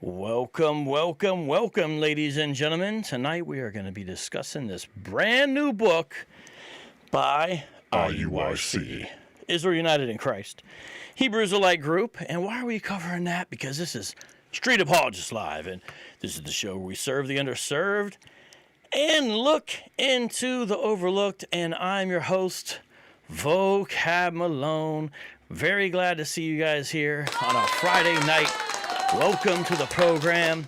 Welcome, welcome, welcome, ladies and gentlemen. Tonight we are going to be discussing this brand new book by IUIC, Israel United in Christ, Hebrew Israelite Group. And why are we covering that? Because this is Street Apologists Live, and this is the show where we serve the underserved and look into the overlooked. And I'm your host, Vocab Malone. Very glad to see you guys here on a Friday night. Welcome to the program.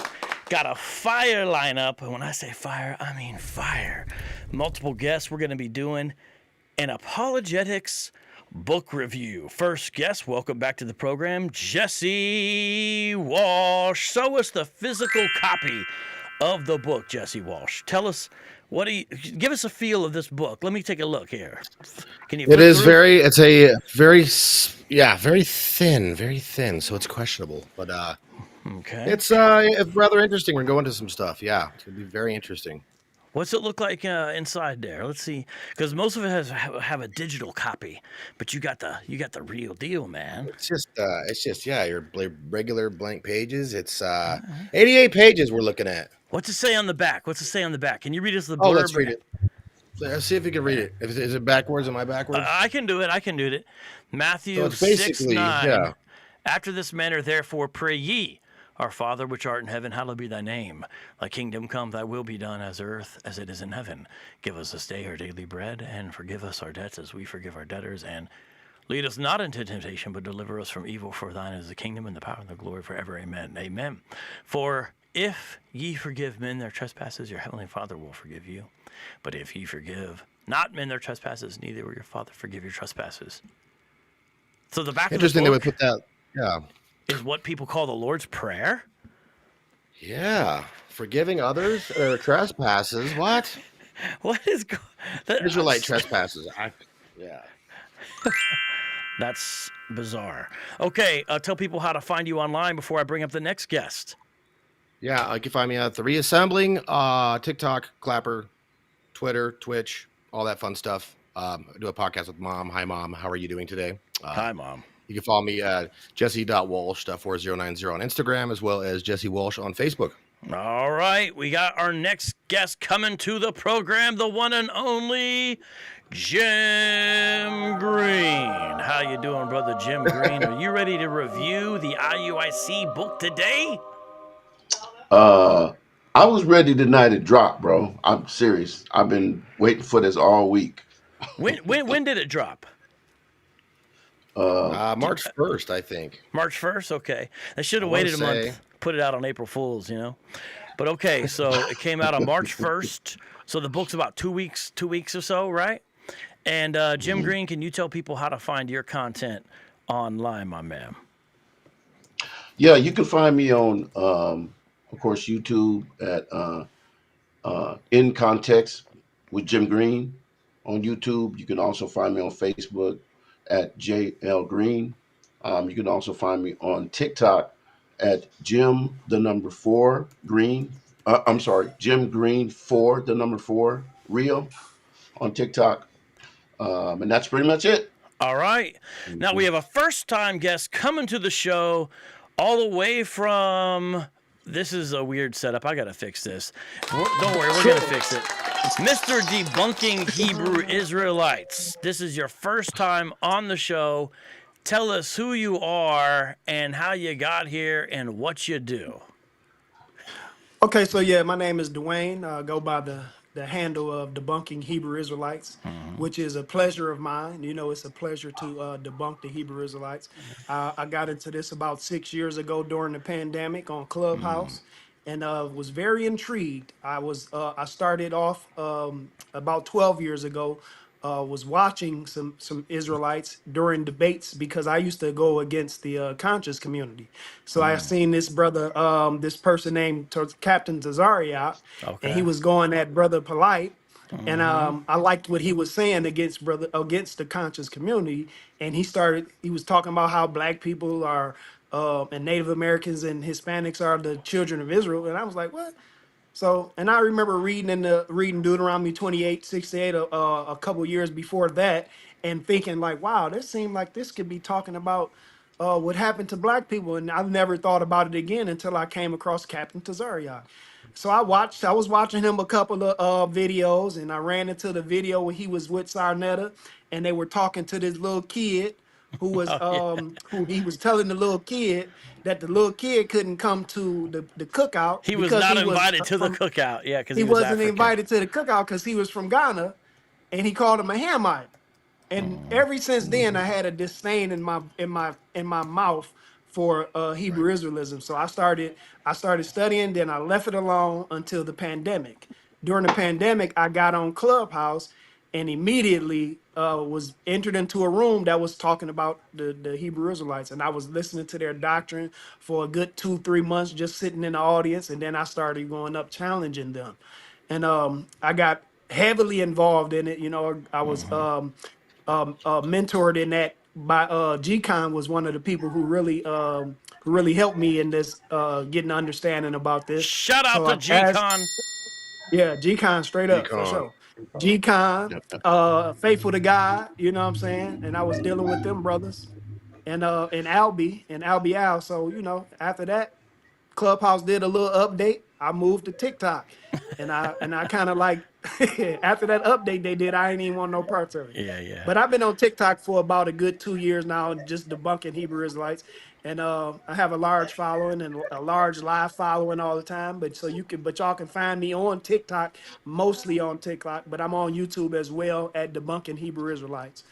Got a fire lineup. And when I say fire, I mean fire. Multiple guests. We're going to be doing an apologetics book review. First guest, welcome back to the program, Jesse Walsh. Show us the physical copy of the book, Jesse Walsh. Tell us, give us a feel of this book. Let me take a look here. Can you? It's a very thin, so it's questionable, but okay. It's rather interesting. We're going to some stuff. Yeah, it's gonna be very interesting. What's it look like inside there? Let's see, because most of it have a digital copy, but you got the real deal, man. It's just your regular blank pages. It's 88 pages we're looking at. What's it say on the back? Can you read us the blurb? Oh, let's read it. Let's see if you can read it. Is it backwards? Am I backwards? I can do it. Matthew 6:9. Yeah. After this manner, therefore, pray ye, Our Father which art in heaven, hallowed be thy name. Thy kingdom come, thy will be done as earth as it is in heaven. Give us this day our daily bread, and forgive us our debts as we forgive our debtors. And lead us not into temptation, but deliver us from evil. For thine is the kingdom and the power and the glory forever. Amen. Amen. For if ye forgive men their trespasses, your heavenly Father will forgive you. But if ye forgive not men their trespasses, neither will your Father forgive your trespasses. So the back Interesting of the book they would put that. Yeah. Is what people call the Lord's Prayer. Yeah, forgiving others their trespasses. What? What is Israelite trespasses? Yeah. That's bizarre. Okay, tell people how to find you online before I bring up the next guest. Yeah, you can find me at The Reassembling, TikTok, Clapper, Twitter, Twitch, all that fun stuff. I do a podcast with Mom. Hi, Mom. How are you doing today? Hi, Mom. You can follow me at jesse.walsh.4090 on Instagram, as well as Jesse Walsh on Facebook. All right, we got our next guest coming to the program, the one and only Jim Green. How you doing, brother Jim Green? Are you ready to review the IUIC book today? I was ready the night it dropped, bro. I'm serious. I've been waiting for this all week. When did it drop? March 1st, I think. March 1st? Okay. They should have waited a month, put it out on April Fool's, But okay, so it came out on March 1st. So the book's about 2 weeks or so, right? And Jim Green, can you tell people how to find your content online, my man? Yeah, you can find me on, of course, YouTube at In Context with Jim Green on YouTube. You can also find me on Facebook at JL Green. You can also find me on TikTok at Jim 4 Green. Jim Green 4 Real on TikTok. And that's pretty much it. All right. Now we have a first-time guest coming to the show all the way from... This is a weird setup. I got to fix this. Don't worry, we're going to fix it. Mr. Debunking Hebrew Israelites. This is your first time on the show. Tell us who you are and how you got here and what you do. Okay, so my name is Dwayne. I go by the handle of Debunking Hebrew Israelites, which is a pleasure of mine. It's a pleasure to debunk the Hebrew Israelites. I got into this about 6 years ago during the pandemic on Clubhouse, and was very intrigued. I started off about 12 years ago. Was watching some Israelites during debates because I used to go against the conscious community. So I seen this brother, this person named Captain Tazariot, and he was going at Brother Polite. And I liked what he was saying against the conscious community. And he was talking about how black people are and Native Americans and Hispanics are the children of Israel. And I was like, what? So, and I remember reading Deuteronomy 28:68 a couple years before that, and thinking like, wow, this seemed like this could be talking about what happened to black people, and I've never thought about it again until I came across Captain Tazariak. So I was watching him a couple of videos, and I ran into the video where he was with Sarnetta, and they were talking to this little kid who was Oh, yeah. who he was telling the little kid that the little kid couldn't come to the cookout He was because not he was invited to the from, cookout. Yeah, because he he was wasn't African. invited to the cookout because he was from Ghana, and he called him a Hamite. And ever since then, I had a disdain in my mouth for Hebrew Israelism. So I started studying. Then I left it alone until the pandemic. During the pandemic, I got on Clubhouse and immediately was entered into a room that was talking about the Hebrew Israelites. And I was listening to their doctrine for a good 2-3 months, just sitting in the audience. And then I started going up challenging them. And I got heavily involved in it. You know, I was mentored in that by G-Con was one of the people who really helped me in this getting understanding about this. Shout out So to I asked, G-Con. yeah, G-Con straight up for Decon. sure. G-Con, faithful to God, you know what I'm saying? And I was dealing with them brothers and Albie Al. So, you know, after that, Clubhouse did a little update. I moved to TikTok, and I kind of like after that update they did, I ain't even want no parts of it. Yeah, yeah. But I've been on TikTok for about a good 2 years now, just debunking Hebrew Israelites, and I have a large following and a large live following all the time. But y'all can find me on TikTok, mostly on TikTok, but I'm on YouTube as well at debunking Hebrew Israelites.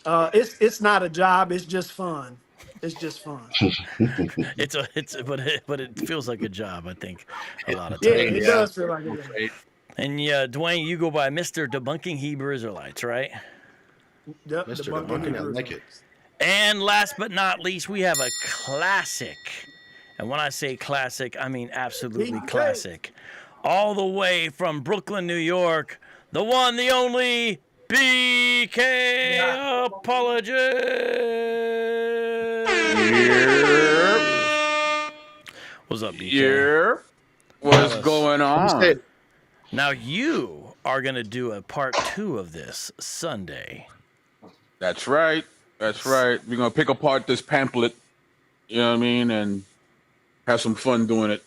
It's not a job; it's just fun. It's just fun. But it feels like a job, I think, a lot of Yeah, times. it Yeah. does feel like it. And yeah, Dwayne, you go by Mr. Debunking Hebrew Israelites, right? Yep, Mr. debunking Debunking, I Hebrew like it. Israelites. And last but not least, we have a classic. And when I say classic, I mean absolutely BK. classic. All the way from Brooklyn, New York, the one, the only BK Apologist. What's up, BK? Yeah. What's Tell us. going He on? said, Now you are going to do a part 2 of this Sunday. That's right. That's right. We're gonna pick apart this pamphlet, you know what I mean, and have some fun doing it.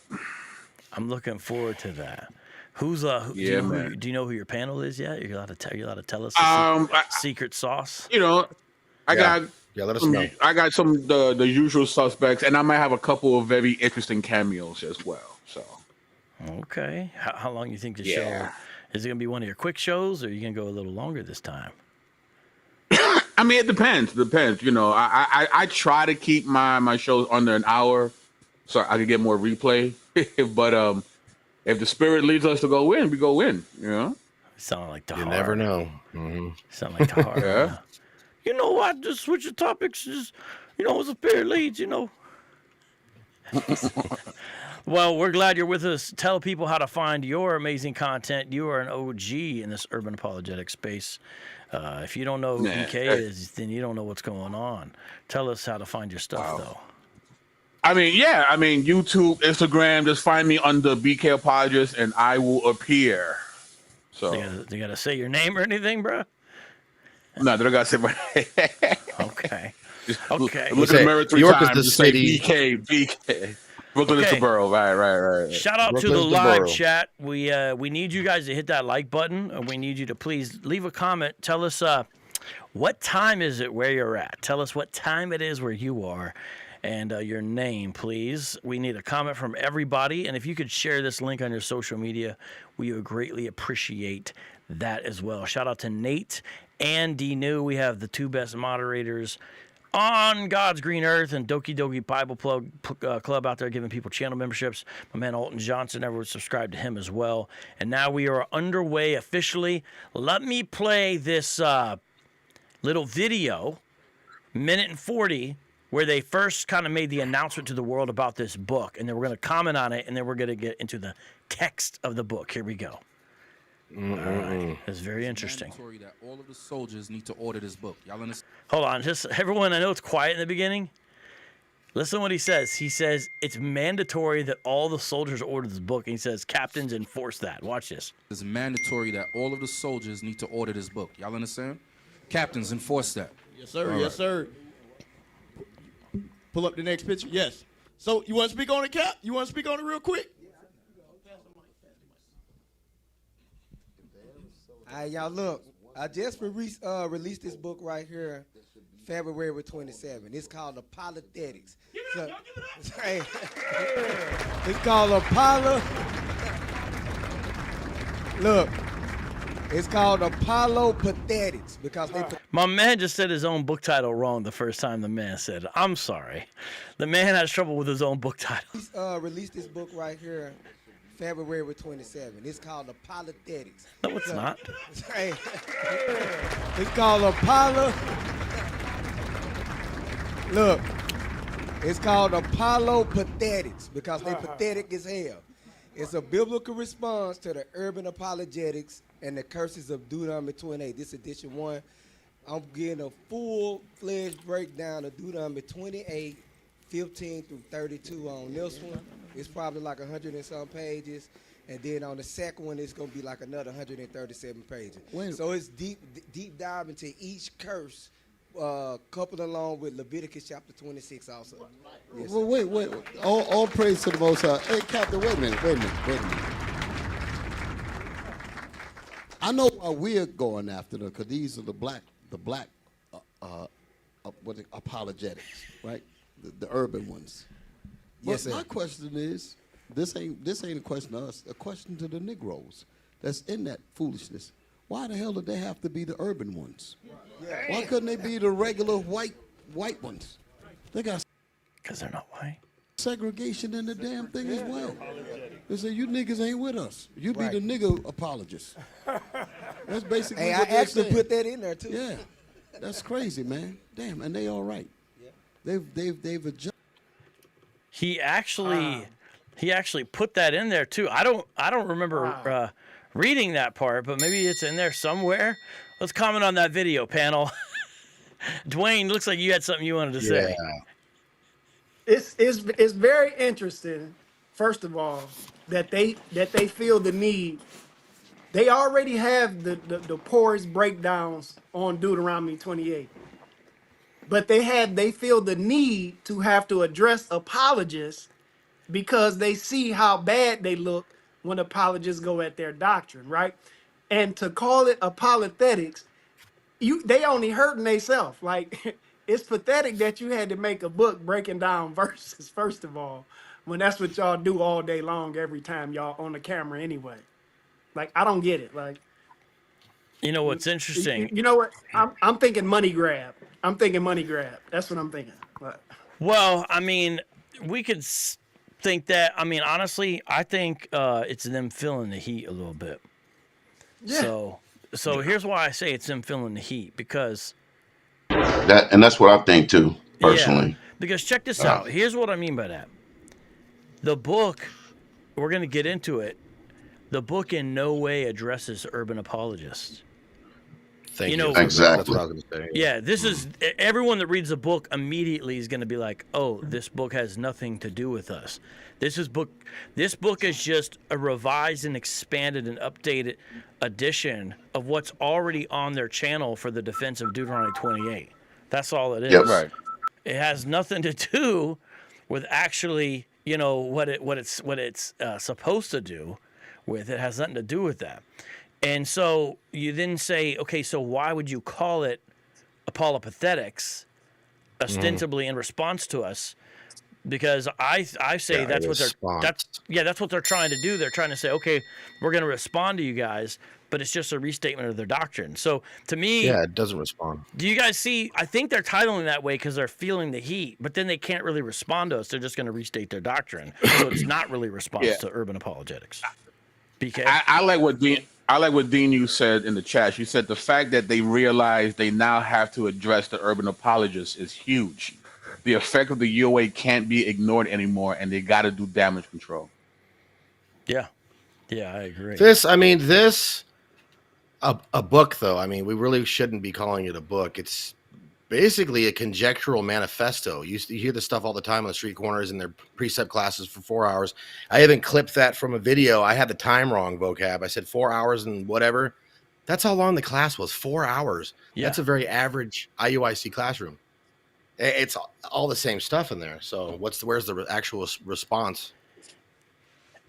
I'm looking forward to that. Who's do you Yeah, know man. do you know who your panel is yet? You're allowed to tell us secret sauce. You know, I Yeah. got Yeah, let us know. some the usual suspects, and I might have a couple of very interesting cameos as well. So Okay. How long you think the Yeah. show is it gonna be one of your quick shows, or are you gonna go a little longer this time? I mean, it depends. Depends. You know, I try to keep my shows under an hour, so I can get more replay. But if the spirit leads us to go in, we go in. You know. Sound like the You heart. never know. Mhm. Sound like the heart. Yeah. You know what? Just switch the topics. Just as the spirit leads. Well, we're glad you're with us. Tell people how to find your amazing content. You are an OG in this urban apologetic space. If you don't know who Nah, BK is, then you don't know what's going on. Tell us how to find your stuff, though. I mean, yeah. I mean, YouTube, Instagram. Just find me under BK Apologist, and I will appear. So They gotta say your name or anything, bro? no, they don't gotta say my Okay. Just Okay. Look in the mirror 3 New York is times. the Just city. say BK. Brooklyn is Okay. the borough. Right. Shout out to Brooklyn's the the live borough. chat. We need you guys to hit that like button, and we need you to please leave a comment. Tell us what time is it where you're at. Tell us what time it is where you are, and your name, please. We need a comment from everybody, and if you could share this link on your social media, we would greatly appreciate that as well. Shout out to Nate and D New. We have the 2 best moderators on God's green earth and Doki Doki Bible Club out there giving people channel memberships. My man Alton Johnson, everyone subscribe to him as well. And now we are underway officially. Let me play this little video, 1:40, where they first kind of made the announcement to the world about this book. And then we're going to comment on it, and then we're going to get into the text of the book. Here we go. All right. It's very interesting. Mandatory that all of the soldiers need to order this book. Y'all understand? Hold on, just everyone. I know it's quiet in the beginning. Listen to what he says. He says it's mandatory that all the soldiers order this book. And he says captains enforce that. Watch this. It's mandatory that all of the soldiers need to order this book. Y'all understand? Captains, enforce that. Yes, sir. Yes, sir. Pull up the next picture. Yes. So you want to speak on it, Cap? You want to speak on it real quick? All right, y'all, look. I just released this book right here, February 27. It's called Apologetics. Hey, it's called Look, it's called Apologetics because they. My man just said his own book title wrong the first time the man said it. I'm sorry. The man has trouble with his own book title. Released this book right here, February 27. It's called Apologetics. No, it's not. Hey, it's called Look, it's called Apologetics because they pathetic as hell. It's a biblical response to the urban apologetics and the curses of Deuteronomy 28. This edition 1. I'm getting a full-fledged breakdown of Deuteronomy 28, 15 through 32 on this one. It's probably like 100 and some pages. And then on the second one, it's going to be like another 137 pages. So it's deep dive into each curse, coupled along with Leviticus chapter 26 also. Yes, well, wait. All praise to the Most High. Hey, Captain, wait a minute. I know why we're going after them, because these are the black apologetics, right? The urban ones. But Yes, sir. my question is, this ain't a question to us, a question to the Negroes that's in that foolishness. Why the hell did they have to be the urban ones? Why couldn't they be the regular white ones? They got Because they're not white. segregation in the damn thing as well. They say, you niggas ain't with us. You be the nigga apologist. That's basically Hey, I what they're actually saying. put that in there too. Yeah, that's crazy, man. Damn, and they all right. They've adjusted. He actually put that in there too. I don't remember reading that part, but maybe it's in there somewhere. Let's comment on that video, panel. Dwayne, looks like you had something you wanted to say. It's very interesting. First of all, that they feel the need. They already have the poorest breakdowns on Deuteronomy 28, but they feel the need to have to address apologists because they see how bad they look when apologists go at their doctrine, right? And to call it apologetics, they only hurting themselves. Like it's pathetic that you had to make a book breaking down verses, first of all, when that's what y'all do all day long every time y'all on the camera anyway. Like I don't get it. Like You know what's interesting? you know what? I'm thinking money grab. That's what I'm thinking. But, Well, I mean, we could think that. I mean, honestly, I think it's them feeling the heat a little bit. yeah. So here's why I say it's them feeling the heat, because That's what I think too, personally. Yeah, because check this out. Here's what I mean by that. The book, we're going to get into it. The book in no way addresses urban apologists. Thank You you. know- Exactly. That's what I was going to say. Yeah, this is everyone that reads the book immediately is going to be like, "Oh, this book has nothing to do with us." This book is just a revised and expanded and updated edition of what's already on their channel for the defense of Deuteronomy 28. That's all it is. Yep. Right. It has nothing to do with actually, what it's supposed to do with. It has nothing to do with that. And so you then say, okay, so why would you call it apologetics, ostensibly in response to us? Because I say that's what they're trying to do. They're trying to say, okay, we're going to respond to you guys, but it's just a restatement of their doctrine. So to me, Yeah, it doesn't respond. do you guys see? I think they're titling that way because they're feeling the heat, but then they can't really respond to us. They're just going to restate their doctrine, so it's not really response to urban apologetics. BK, I like what Dean you said in the chat. You said the fact that they realize they now have to address the urban apologists is huge. The effect of the UOA can't be ignored anymore, and they got to do damage control. yeah, I agree. A book though. I mean, we really shouldn't be calling it a book. It's basically a conjectural manifesto. You hear this stuff all the time on the street corners in their precept classes for 4 hours. I even clipped that from a video. I had the time wrong, vocab. I said 4 hours and whatever. That's how long the class was. 4 hours. Yeah. That's a very average IUIC classroom. It's all the same stuff in there. So where's the actual response?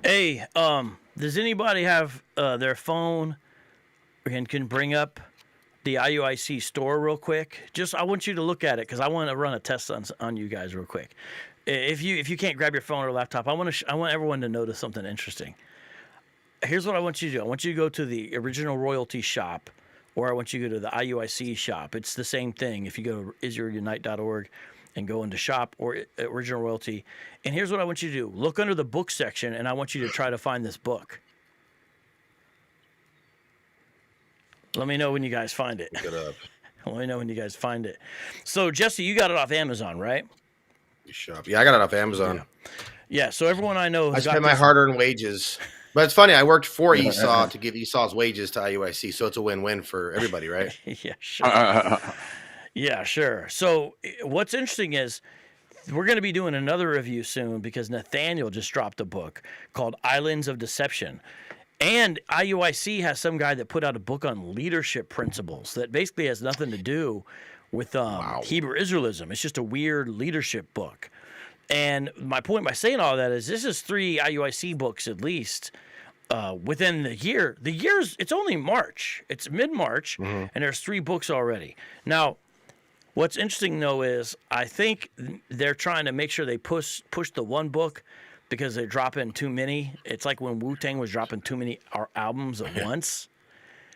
Hey, does anybody have their phone and can bring up the IUIC store real quick? Just I want you to look at it because I want to run a test on you guys real quick. If you can't grab your phone or laptop, I want everyone to notice something interesting. Here's what I want you to do. I want you to go to the original royalty shop, or I want you to go to the IUIC shop. It's the same thing. If you go to israelunite.org and go into shop or original royalty, and here's what I want you to do. Look under the book section, and I want you to try to find this book. Let me know when you guys find it. Look it up. Let me know when you guys find it. So, Jesse, you got it off Amazon, right? Shop. Yeah, I got it off Amazon. Yeah, so everyone I know has I spent my hard-earned wages. But it's funny, I worked for Esau to give Esau's wages to IUIC, so it's a win-win for everybody, right? Yeah, sure. Yeah, sure. So what's interesting is we're going to be doing another review soon because Nathaniel just dropped a book called Islands of Deception. And IUIC has some guy that put out a book on leadership principles that basically has nothing to do with Hebrew Israelism. It's just a weird leadership book. And my point by saying all that is this is 3 IUIC books at least within the year. It's only March. It's mid-March, and there's 3 books already. Now, what's interesting, though, is I think they're trying to make sure they push the one book because they're dropping too many. It's like when Wu-Tang was dropping too many albums at once.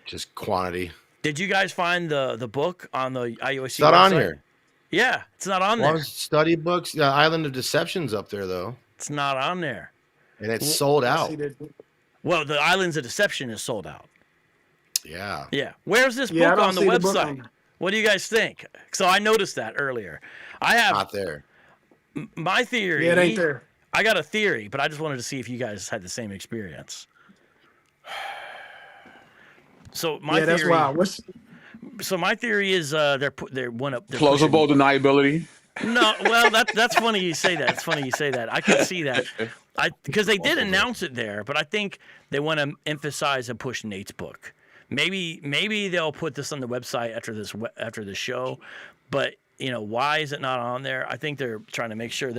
Just quantity. Did you guys find the book on the IUIC It's not website? on here. Yeah, it's not on there. Study books. The Island of Deception's up there, though. It's not on there. And it's sold out. Well, the Islands of Deception is sold out. Yeah. Yeah. Where's this book on the website? What do you guys think? So I noticed that earlier. I have not there. My theory. Yeah, it ain't there. I got a theory, but I just wanted to see if you guys had the same experience. So my theory. That's wild. So my theory is they're plausible deniability. No, well that's funny you say that. It's funny you say that. I can see that. Because they did announce it there, but I think they want to emphasize and push Nate's book. Maybe they'll put this on the website after the show, but why is it not on there? I think they're trying to make sure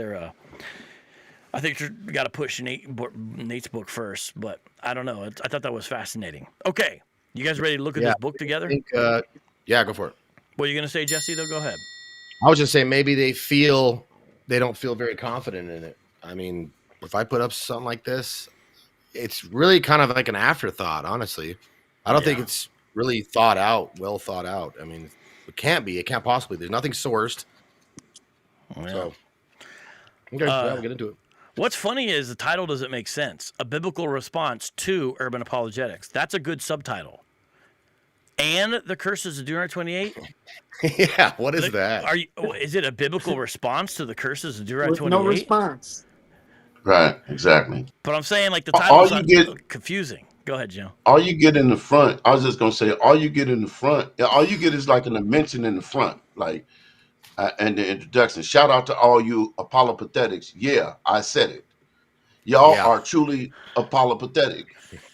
I think you got to push Nate's book first, but I don't know. I thought that was fascinating. Okay, you guys ready to look at this book together? I think, yeah, go for it. What are you gonna say, Jesse? Though, go ahead. I was just saying maybe they don't feel very confident in it. I mean, if I put up something like this, it's really kind of like an afterthought, honestly. I don't think it's really well thought out. I mean, it can't be. It can't possibly. There's nothing sourced. Yeah. So, okay, we'll get into it. What's funny is the title doesn't make sense. A biblical response to urban apologetics. That's a good subtitle. And the curses of Deuteronomy 28. Yeah, what is that? Is it a biblical response to the curses of Deuteronomy 28? No response. Right, exactly. But I'm saying like the title's confusing. Go ahead, Joe. All you get in the front, I was just gonna say, all you get in the front, all you get is like an mention in the front, like and the introduction. Shout out to all you apologetics. Yeah, I said it. Y'all are truly apologetic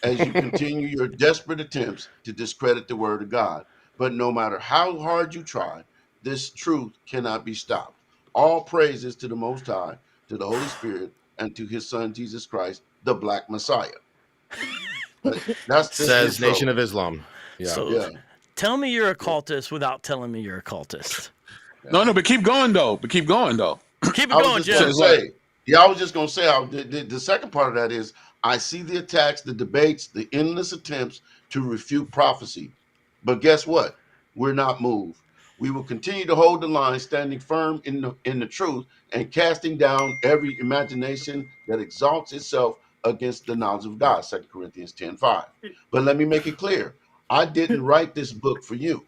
as you continue your desperate attempts to discredit the word of God. But no matter how hard you try, this truth cannot be stopped. All praises to the Most High, to the Holy Spirit, and to his son, Jesus Christ, the Black Messiah. That's says Nation of Islam. Yeah. So, tell me you're a cultist without telling me you're a cultist. No, but keep going though. Keep it going, Jeff. I was just going to say, the second part of that is I see the attacks, the debates, the endless attempts to refute prophecy. But guess what? We're not moved. We will continue to hold the line, standing firm in the truth and casting down every imagination that exalts itself against the knowledge of God, 2 Corinthians 10:5. But let me make it clear. I didn't write this book for you.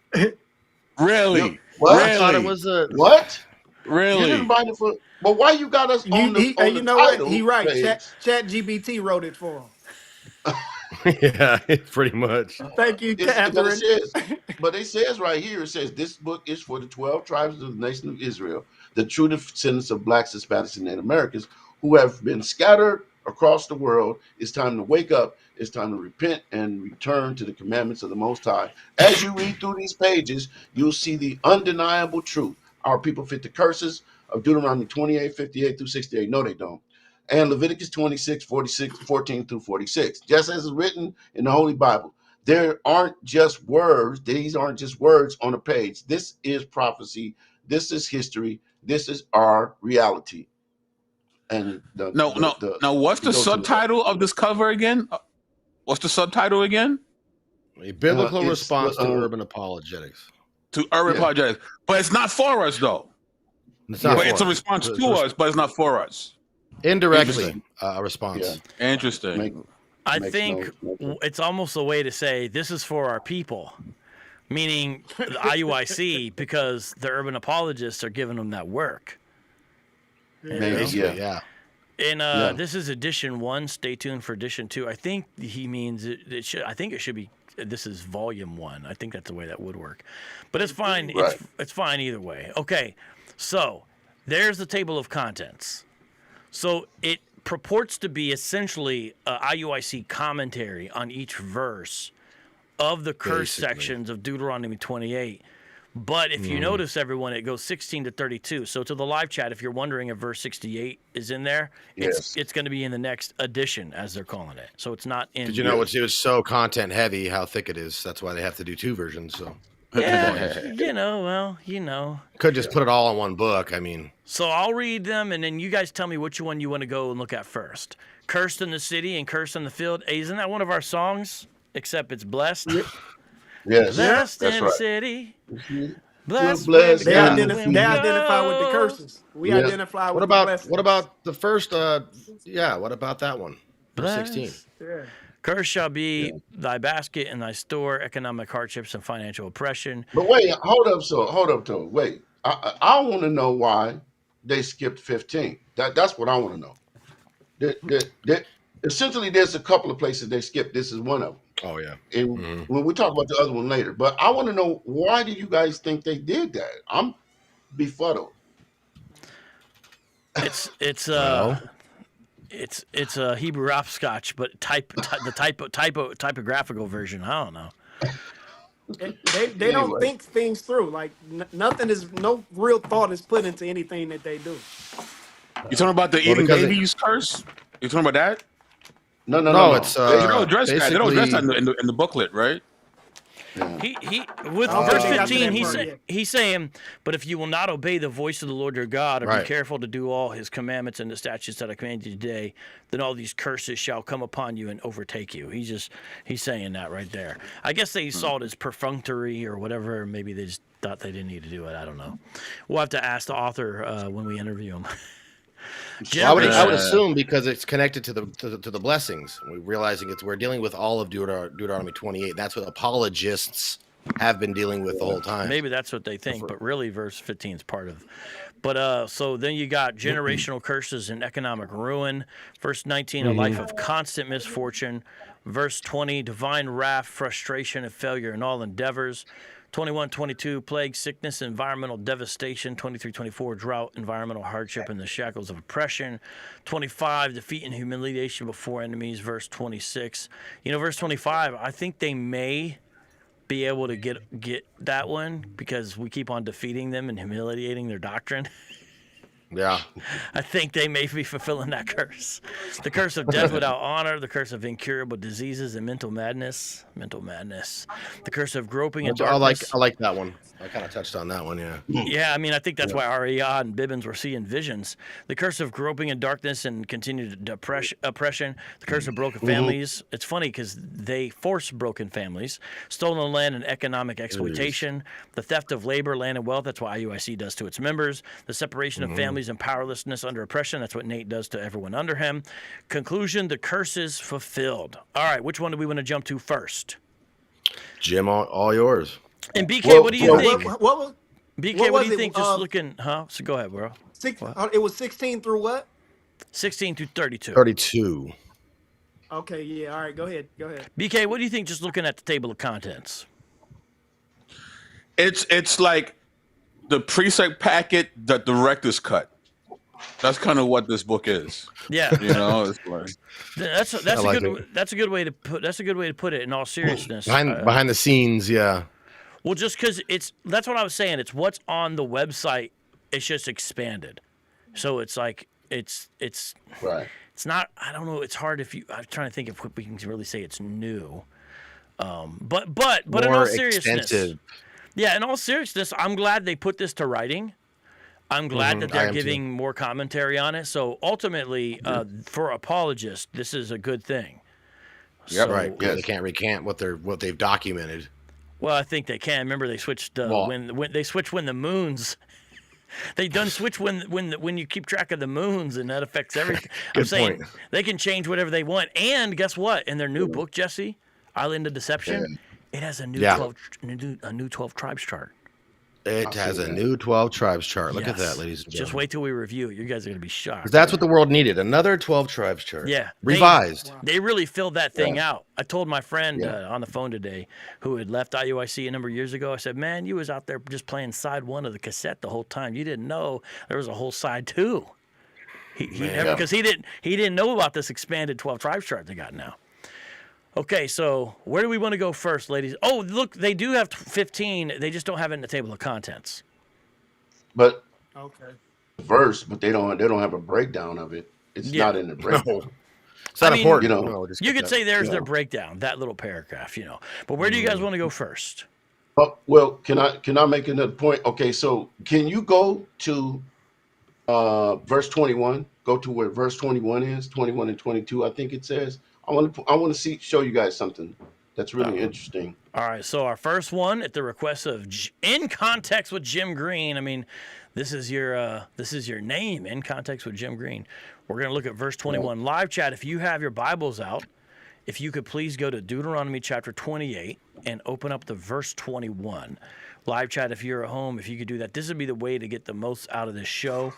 Really? What? I thought it was a... What? Really? You didn't write it for... Well, why you got us on the you know title what? He right. page? Chat GPT wrote it for him. Yeah, pretty much. Thank you, Catherine. But it says right here, it says this book is for the 12 tribes of the nation of Israel, the true descendants of blacks, Hispanics, and Native Americans who have been scattered across the world. It's time to wake up. It's time to repent and return to the commandments of the Most High. As you read through these pages, you'll see the undeniable truth. our people fit the curses of Deuteronomy 28, 58 through 68. No, they don't. And Leviticus 26, 46, 14 through 46. Just as is written in the Holy Bible. There aren't just words. These aren't just words on a page. This is prophecy. This is history. This is our reality. And Now, what's the subtitle of this cover again? What's the subtitle again? A biblical response to urban apologetics. To urban apologetics. But it's not for us, though. It's not. It's a response to us, but it's not for us. Indirectly, a response. Yeah. Interesting. I think it's almost a way to say this is for our people, meaning the IUIC, because the urban apologists are giving them that work. Yeah. And this is edition 1. Stay tuned for edition 2. I think he means it should. I think it should be. This is volume 1. I think that's the way that would work, but it's fine. Right. It's fine either way. Okay, so there's the table of contents. So it purports to be essentially a IUIC commentary on each verse of the curse sections of Deuteronomy 28. But if you notice, everyone, it goes 16 to 32. So to the live chat, if you're wondering if verse 68 is in there, it's going to be in the next edition, as they're calling it. So it's not in. Did you know it was so content heavy how thick it is? That's why they have to do 2 versions. So yeah, could just put it all in one book. I mean, so I'll read them, and then you guys tell me which one you want to go and look at first. Cursed in the city and cursed in the field. Hey, isn't that one of our songs? Except it's blessed. Yes, Blessed that's in right. the city. Blessed. They identify with the curses. We identify with the blessings. What about the first? What about that one? Verse 16. Yeah. Cursed shall be thy basket and thy store, economic hardships and financial oppression. But wait, hold up, Tony. Wait, I want to know why they skipped 15. That's what I want to know. Essentially, there's a couple of places they skipped. This is one of them. Oh yeah. And when we talk about the other one later, but I want to know, why do you guys think they did that? I'm befuddled. It's a Hebrew hopscotch, but the typographical version. I don't know. They don't think things through. Like no real thought is put into anything that they do. You talking about the eating babies curse? You talking about that? No. It's they don't address that. They don't address that in the booklet, right? Yeah. He with verse 15, he's saying, but if you will not obey the voice of the Lord your God, or be careful to do all his commandments and the statutes that I command you today, then all these curses shall come upon you and overtake you. He's saying that right there. I guess they saw it as perfunctory or whatever. Maybe they just thought they didn't need to do it. I don't know. We'll have to ask the author when we interview him. Well, I would assume because it's connected to the blessings. We're realizing we're dealing with all of Deuteronomy 28. That's what apologists have been dealing with the whole time. Maybe that's what they think, but really verse 15 is part of. But so then you got generational curses and economic ruin. Verse 19, a life of constant misfortune. Verse 20, divine wrath, frustration, and failure in all endeavors. 21, 22, plague, sickness, environmental devastation. 23, 24, drought, environmental hardship, and the shackles of oppression. 25, defeat and humiliation before enemies. Verse 26. Verse 25, I think they may be able to get that one because we keep on defeating them and humiliating their doctrine. Yeah. I think they may be fulfilling that curse. The curse of death without honor, the curse of incurable diseases and mental madness. The curse of groping and darkness. I like that one. I kind of touched on that one, yeah. Yeah, I think that's why Ariad and Bibbins were seeing visions. The curse of groping in darkness and continued oppression. The curse of broken families. It's funny because they force broken families. Stolen land and economic exploitation. The theft of labor, land, and wealth. That's what IUIC does to its members. The separation of families and powerlessness under oppression. That's what Nate does to everyone under him. Conclusion, the curse is fulfilled. All right, which one do we want to jump to first? Jim, all yours. And BK, what do you think? What BK, what do you think? Just looking, So go ahead, bro. It was 16 through what? 16 through 32. 32. Okay, yeah. All right, go ahead. BK, what do you think? Just looking at the table of contents. It's like the precept packet, the director's cut. That's kind of what this book is. Yeah, it's like that's a good way to put it. In all seriousness, behind the scenes, yeah. Well, just because that's what I was saying. It's what's on the website. It's just expanded. So it's like it's Right. it's not. I don't know. It's hard if you. I'm trying to think if we can really say it's new. But in all More seriousness, extensive. yeah. In all seriousness, I'm glad they put this to writing. I'm glad that I they're am giving more commentary on it. So ultimately, for apologists, this is a good thing. Yep. So, Right. Yes. They can't recant what they've documented. Well, I think they can. Remember, they switched Well- when they switched when the moons. They done switch when you keep track of the moons, and that affects everything. I'm Good saying point. they can change whatever they want. And guess what? In their new book, Jesse, Island of Deception, it has a new Yeah. 12 tribes chart. It has see a that. new 12 tribes chart. Look at Yes. that, ladies and Just gentlemen. wait till we review it. You guys are gonna be shocked. 'Cause that's what the world needed. Another 12 tribes chart. Yeah, Revised. They really filled that thing Yeah. out. I told my friend Yeah. on the phone today who had left IUIC a number of years ago. I said, "Man, you was out there just playing side one of the cassette the whole time. You didn't know there was a whole side two." He never, Yeah. because he didn't know about this expanded 12 tribes chart they got now. Okay, so where do we want to go first, ladies? Oh, look, they do have 15. They just don't have it in the table of contents. But Okay. verse, but they don't have a breakdown of it. It's Yeah. not in the breakdown. No. It's not I mean, important. you know, No, just You get could that. say there's their Yeah. breakdown, that little paragraph, But where do you guys want to go first? Oh, well, can I make another point? Okay, so can you go to verse 21? Go to where verse 21 is, 21 and 22, I think it says. I want to show you guys something that's really interesting. All right, so our first one at the request of In Context with Jim Green. I mean, this is your name, In Context with Jim Green. We're going to look at verse 21. Live chat, if you have your Bibles out, if you could please go to Deuteronomy chapter 28 and open up the verse 21. Live chat, if you're at home, if you could do that. This would be the way to get the most out of this show,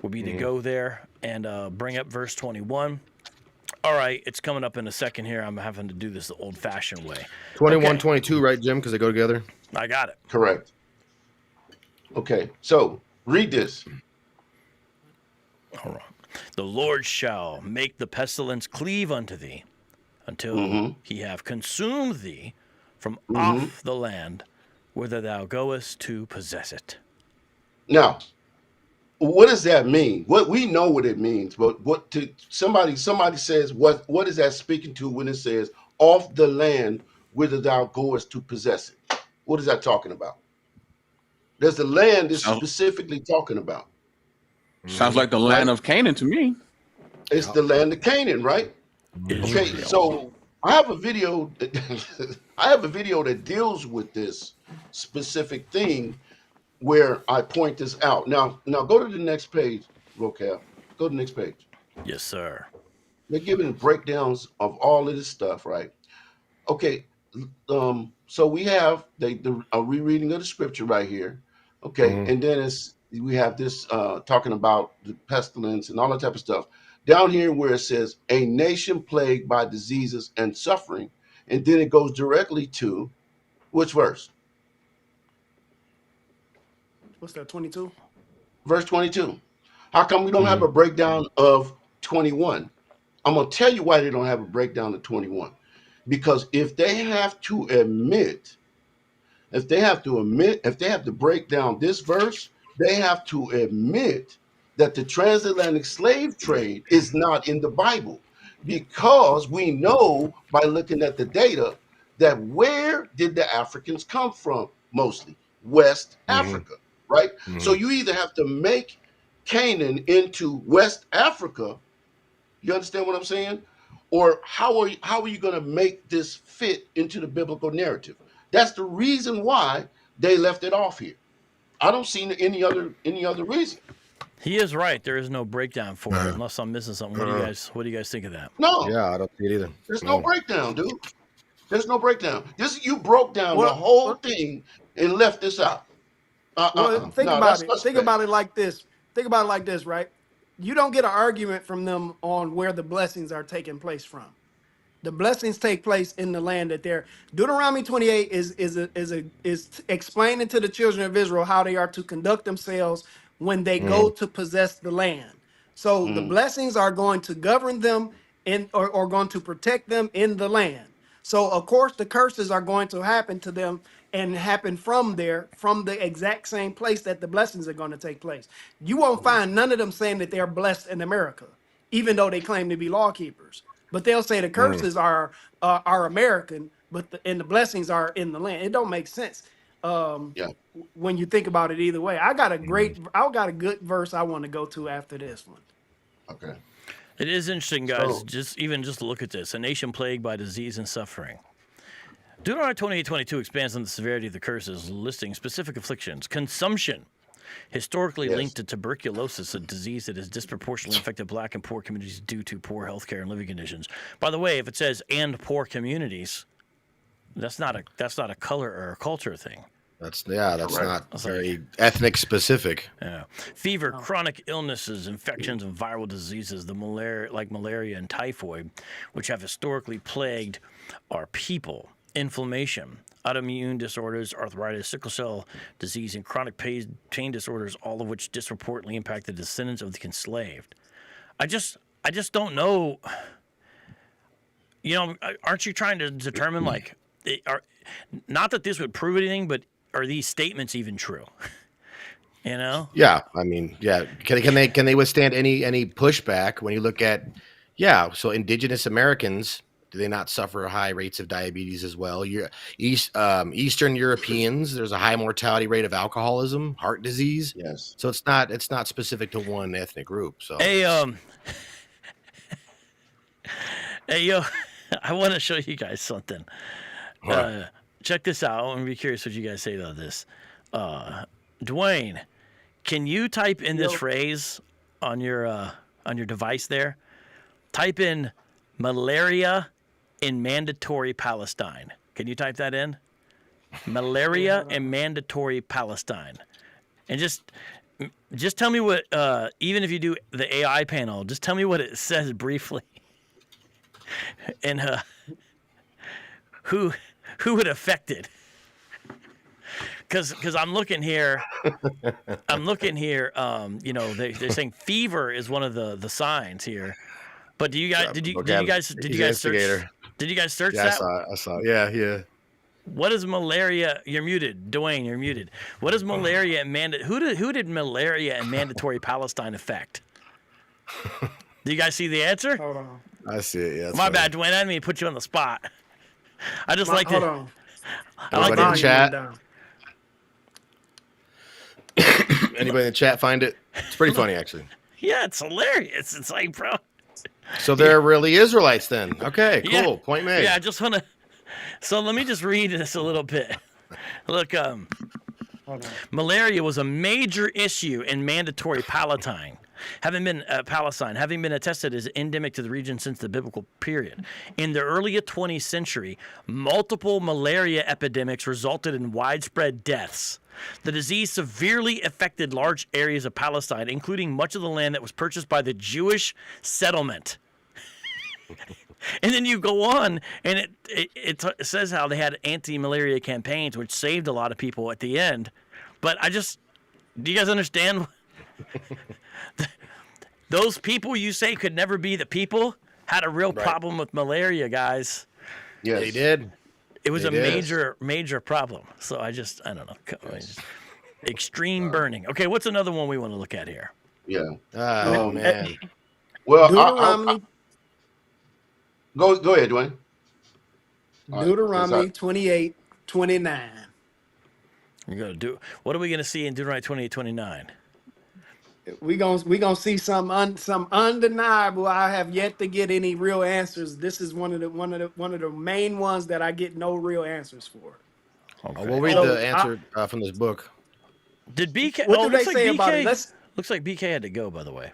would be to go there and bring up verse 21. All right, it's coming up in a second here. I'm having to do this the old-fashioned way. 21, Okay. 22, right, Jim? Because they go together. I got it. Correct. Okay, so read this. All right. The Lord shall make the pestilence cleave unto thee until he have consumed thee from off the land whither thou goest to possess it. Now, what does that mean? What we know what it means, but what to somebody says what is that speaking to when it says off the land whither thou goest to possess it? What is that talking about? There's the land is specifically talking about. Sounds like the land of Canaan to me. It's the land of Canaan, right? Okay, so I have a video that deals with this specific thing where I point this out. Now go to the next page, Rocab. Go to the next page. Yes, sir. They're giving breakdowns of all of this stuff, right? Okay, so we have a rereading of the scripture right here. Okay, and then we have this talking about the pestilence and all that type of stuff. Down here where it says a nation plagued by diseases and suffering, and then it goes directly to which verse? What's that, 22? Verse 22. How come we don't have a breakdown of 21? I'm going to tell you why they don't have a breakdown of 21. Because if they have to break down this verse, they have to admit that the transatlantic slave trade is not in the Bible. Because we know by looking at the data that where did the Africans come from mostly? West Africa, right? So you either have to make Canaan into West Africa. You understand what I'm saying? Or how are you going to make this fit into the biblical narrative? That's the reason why they left it off here. I don't see any other reason. He is right. There is no breakdown for it, unless I'm missing something. What do you guys think of that? No, Yeah, I don't see it either. there's no breakdown, dude. There's no breakdown. You broke down the whole thing and left this out. Well, think No, about that's it. suspect. Think about it like this. Think about it like this, right? You don't get an argument from them on where the blessings are taking place from. The blessings take place in the land that they're. Deuteronomy 28 is explaining to the children of Israel how they are to conduct themselves when they go to possess the land. So the blessings are going to govern them or going to protect them in the land. So of course the curses are going to happen to them and happen from there, from the exact same place that the blessings are going to take place. You won't find none of them saying that they're blessed in America, even though they claim to be law keepers. But they'll say the curses are American, but and the blessings are in the land. It don't make sense Yeah. when you think about it either way. I got a good verse I want to go to after this one. Okay. It is interesting, guys. So Just to look at this: a nation plagued by disease and suffering. Deuteronomy 28:22 expands on the severity of the curses, listing specific afflictions. Consumption, historically Yes. linked to tuberculosis, a disease that has disproportionately affected black and poor communities due to poor health care and living conditions. By the way, if it says "and poor communities," that's not a color or a culture thing. That's Correct. not very ethnic specific. Yeah. Fever, chronic illnesses, infections, and viral diseases, like malaria and typhoid, which have historically plagued our people. Inflammation, autoimmune disorders, arthritis, sickle cell disease, and chronic pain disorders, all of which disproportionately impact the descendants of the enslaved. I just don't know. Aren't you trying to determine not that this would prove anything, but are these statements even true? Yeah, I mean, yeah. Can they withstand any pushback when you look at so indigenous Americans, do they not suffer high rates of diabetes as well? Eastern Europeans, there's a high mortality rate of alcoholism, heart disease. yes. So it's not specific to one ethnic group. So Hey, yo, I want to show you guys something. Check this out. I'm gonna be curious what you guys say about this. Dwayne, can you type in this phrase on your device there? Type in malaria in mandatory Palestine. Can you type that in? Malaria in mandatory Palestine. And just tell me what, even if you do the AI panel, just tell me what it says briefly. And who it affected? Because I'm looking here. They're saying fever is one of the signs here. But did you guys search? Did you guys search that? I saw. Yeah. What is malaria? You're muted, Dwayne. You're muted. What is malaria and Who did malaria and mandatory Palestine affect? Do you guys see the answer? Hold on. I see it. Yeah. My bad, Dwayne. I didn't mean to put you on the spot. I just like Hold to. on. Everybody in the chat. Down. Anybody in the chat find it? It's pretty funny, actually. Yeah, it's hilarious. It's like, bro. So they're really Israelites then. Okay, cool. Yeah. Point made. Yeah, I just want to. So let me just read this a little bit. Look, malaria was a major issue in mandatory Palestine, having been attested as endemic to the region since the biblical period. In the early 20th century, multiple malaria epidemics resulted in widespread deaths. The disease severely affected large areas of Palestine, including much of the land that was purchased by the Jewish settlement. And then you go on, and it says how they had anti-malaria campaigns, which saved a lot of people at the end. But do you guys understand? Those people you say could never be the people had a real problem with malaria, guys. Yes. They did. It was They did. major problem. So I don't know. Extreme burning. Okay, what's another one we want to look at here? Yeah. Oh, man. Well, Deuteronomy, go ahead, Dwayne. All right, Deuteronomy 'cause 28:29. You're gonna do. What are we gonna see in Deuteronomy 28:29? We gonna see some undeniable. I have yet to get any real answers. This is one of the main ones that I get no real answers for. Okay. We'll read So, the answer from this book. Did BK? What do they looks like say BK, about it? Looks like BK had to go. By the way,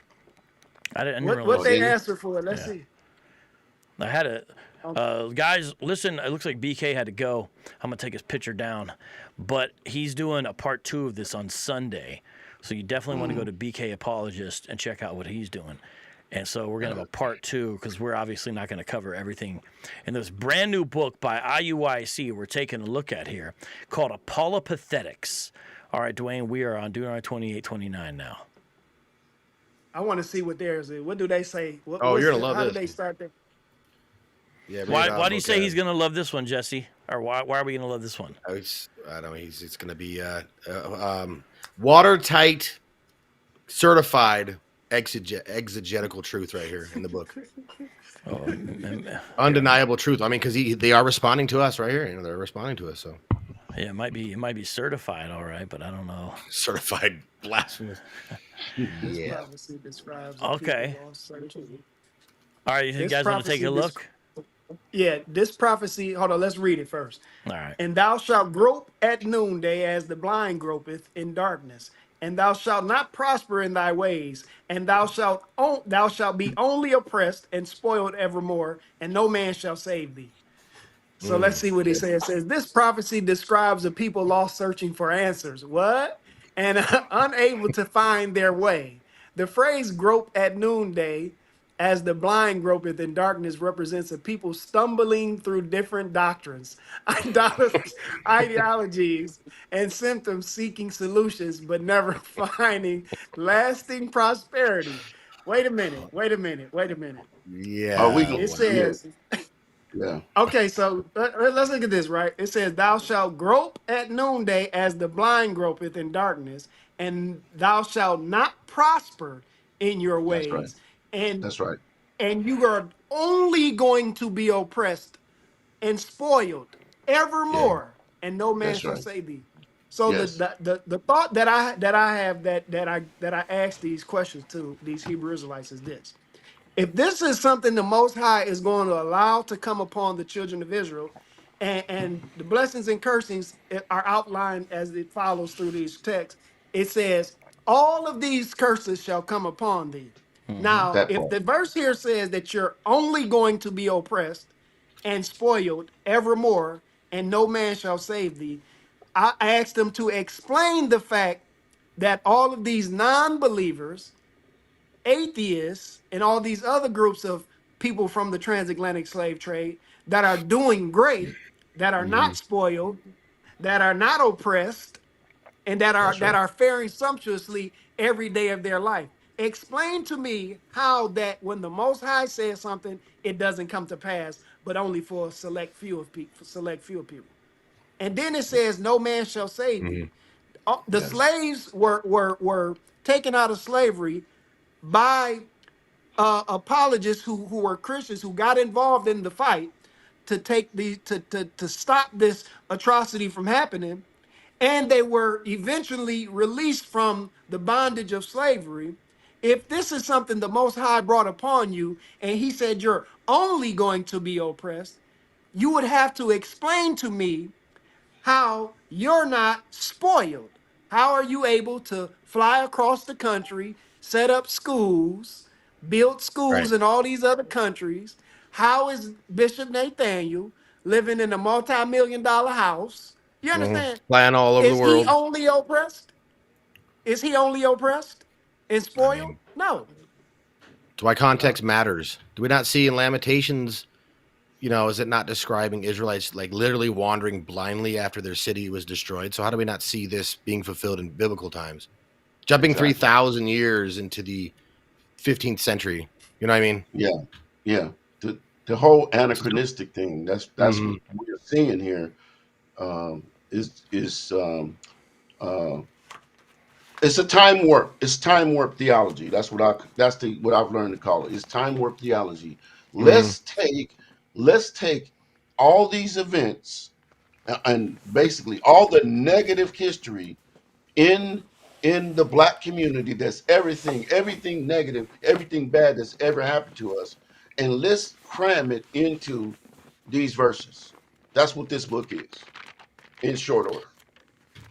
I didn't. What realize they see. answer for? Let's see. I had a guys. Listen, it looks like BK had to go. I'm gonna take his picture down, but he's doing a part 2 of this on Sunday, so you definitely want to go to BK Apologist and check out what he's doing. And so we're gonna have a part 2 because we're obviously not gonna cover everything in this brand new book by IUIC. We're taking a look at here called Apologetics. All right, Dwayne, we are on Deuteronomy 28:29 now. I want to see what theirs is. What do they say? You're gonna love How this. do they start there? Yeah. Why do you say he's gonna love this one, Jesse? or why are we going to love this one? I don't know. It's going to be watertight, certified exegetical truth right here in the book. Undeniable truth. I mean, because they are responding to us right here. You know, they're responding to us. So yeah, it might be certified, all right, but I don't know. Certified blasphemous. This Yeah. prophecy describes Okay. people lost searching. All right, you This guys want to take prophecy a look? Yeah, this prophecy, hold on, let's read it first. All right. And thou shalt grope at noonday as the blind gropeth in darkness, and thou shalt not prosper in thy ways, and thou shalt be only oppressed and spoiled evermore, and no man shall save thee. So let's see what he says. It says, this prophecy describes a people lost searching for answers. What? And unable to find their way. The phrase grope at noonday, as the blind gropeth in darkness, represents a people stumbling through different doctrines, ideologies, and symptoms, seeking solutions, but never finding lasting prosperity. Wait a minute. Yeah. We It go. says, Yeah. okay, so let's look at this, right? It says, thou shalt grope at noonday as the blind gropeth in darkness, and thou shalt not prosper in your That's right. ways. And That's right. and you are only going to be oppressed and spoiled Yeah. evermore, and no man That's shall right. save thee. So Yes. the thought that I have that I ask these questions to these Hebrew Israelites is this: if this is something the Most High is going to allow to come upon the children of Israel, and the blessings and cursings are outlined as it follows through these texts, it says, all of these curses shall come upon thee. Now, That if part. the verse here says that you're only going to be oppressed and spoiled evermore, and no man shall save thee, I asked them to explain the fact that all of these non-believers, atheists, and all these other groups of people from the transatlantic slave trade that are doing great, that are not spoiled, that are not oppressed, and That's that right. are faring sumptuously every day of their life. Explain to me how that when the Most High says something, it doesn't come to pass, but only for a select few of people, And then it says, "No man shall save thee." The Yes. slaves were taken out of slavery by apologists who were Christians who got involved in the fight to take to stop this atrocity from happening, and they were eventually released from the bondage of slavery. If this is something the Most High brought upon you, and He said you're only going to be oppressed, you would have to explain to me how you're not spoiled. How are you able to fly across the country, set up schools, build schools Right. in all these other countries? How is Bishop Nathaniel living in a multi-million-dollar house? You understand? Flying all over the Is he world. only oppressed? Is he only oppressed and I spoiled? mean, No. that's why context matters. Do we not see in Lamentations, is it not describing Israelites like literally wandering blindly after their city was destroyed? So how do we not see this being fulfilled in biblical times? Jumping Exactly. 3,000 years into the 15th century. You know what I mean? Yeah. Yeah. The whole anachronistic thing. That's Mhm. what we're seeing here. Is it's a time warp. It's time warp theology. That's what I've learned to call it. It's time warp theology. Let's take all these events and basically all the negative history in the black community. That's everything negative, everything bad that's ever happened to us, and let's cram it into these verses. That's what this book is, in short order.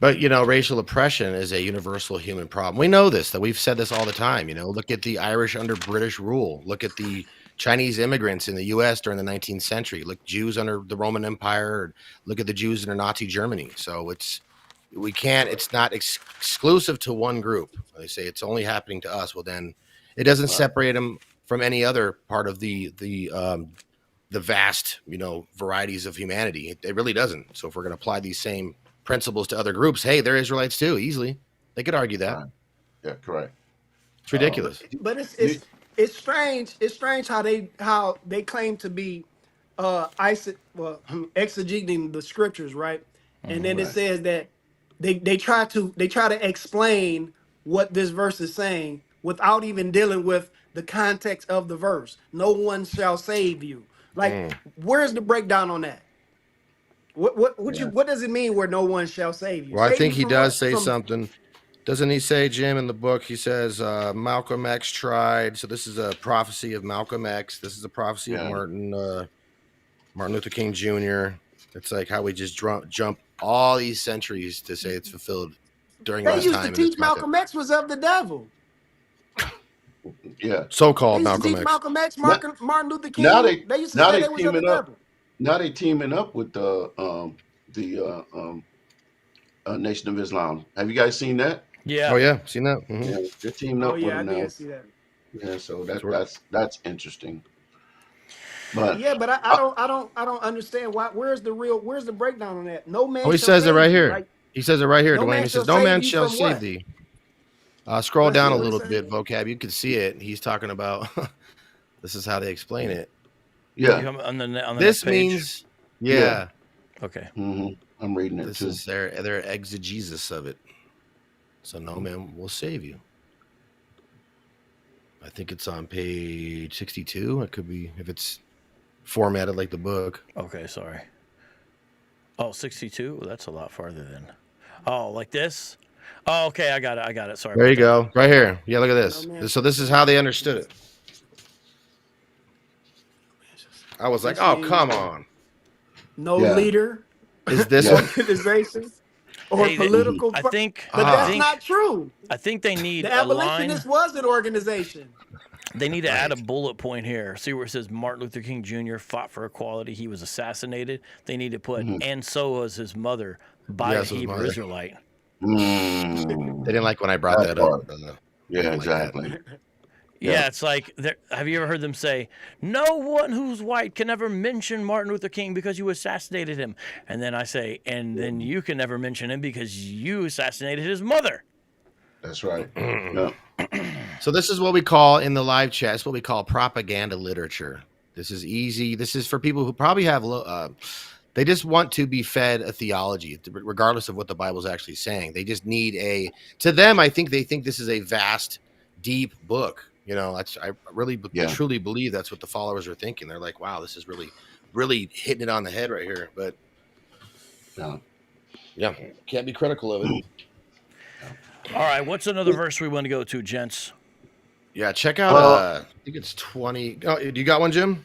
But racial oppression is a universal human problem. We know this, that we've said this all the time. Look at the Irish under British rule. Look at the Chinese immigrants in the U.S. during the 19th century. Look, Jews under the Roman Empire. Look at the Jews under Nazi Germany. So it's not exclusive to one group. They say it's only happening to us. Well, then it doesn't separate them from any other part of the vast, varieties of humanity. It really doesn't. So if we're going to apply these same principles to other groups, hey, they're Israelites too. Easily, they could argue that. Right. Yeah, correct. It's ridiculous. But it's strange. It's strange how they claim to be exegeting the scriptures, right? And then it says that they try to explain what this verse is saying without even dealing with the context of the verse. No one shall save you. Like, where's the breakdown on that? What does it mean where no one shall save you? Well, I Save think you he from does what? say From something. Doesn't he say, Jim, in the book? He says Malcolm X tried. So this is a prophecy of Malcolm X. This is a prophecy of Yeah. Martin Luther King Jr. It's like how we just jump all these centuries to say it's fulfilled during they this used to time in this teach context. Malcolm X was of the devil. Yeah. They So-called used to Malcolm teach X. Malcolm X, Now, Martin Luther now King. They used to now say they they was of the teaming up. devil. Now they teaming up with the Nation of Islam. Have you guys seen that? Yeah. Oh yeah, seen that? Mhm. Yeah, they're teaming Oh up with yeah, I them now. did see that. Yeah, so Sure. that's interesting. But Yeah, but I don't understand where's the breakdown on that? No Oh, man he shall says it save right you. here. Like He says it right here, no Dwayne. man He shall says, "No save man you shall from save what? thee." Scroll Let's down see a what it little say. bit, vocab. You can see it. He's talking about. This is how they explain it. yeah, On the next This page. means, yeah. Okay. I'm reading it This too. is their exegesis of it. So no man will save you. I think it's on page 62. It could be if it's formatted like the book. Okay, sorry. Oh, 62? Well, that's a lot farther then. Oh, like this? Oh, okay, I got it. Sorry There about you that. go. Right here. Yeah, look at No this. man So shall this is save how you. they understood it. I was like, This oh, means come what? on. No Yeah. leader, Is this Yeah. one? organization, or Hey, political. I think But I that's think not true. I think they need The a line. abolitionist was an organization. They need to add a Right. bullet point here. See where it says Martin Luther King Jr. fought for equality. He was assassinated. They need to put, and so was his mother by Yes, a his Hebrew mother. Israelite. Mm, They didn't like when I brought that that up. part. Yeah, Didn't like that. exactly. Yeah, it's like, have you ever heard them say, no one who's white can ever mention Martin Luther King because you assassinated him? And then I say, and then you can never mention him because you assassinated his mother. That's right. Yeah. So this is what we call in the live chat. It's what we call propaganda literature. This is easy. This is for people who probably have they just want to be fed a theology, regardless of what the Bible's actually saying. They just need to them, I think they think this is a vast, deep book. You know, I really truly believe that's what the followers are thinking. They're like, wow, this is really, really hitting it on the head right here. But yeah, can't be critical of it. All right, what's another verse we want to go to, gents? Yeah, check out. I think it's 20. Oh, do you got one, Jim?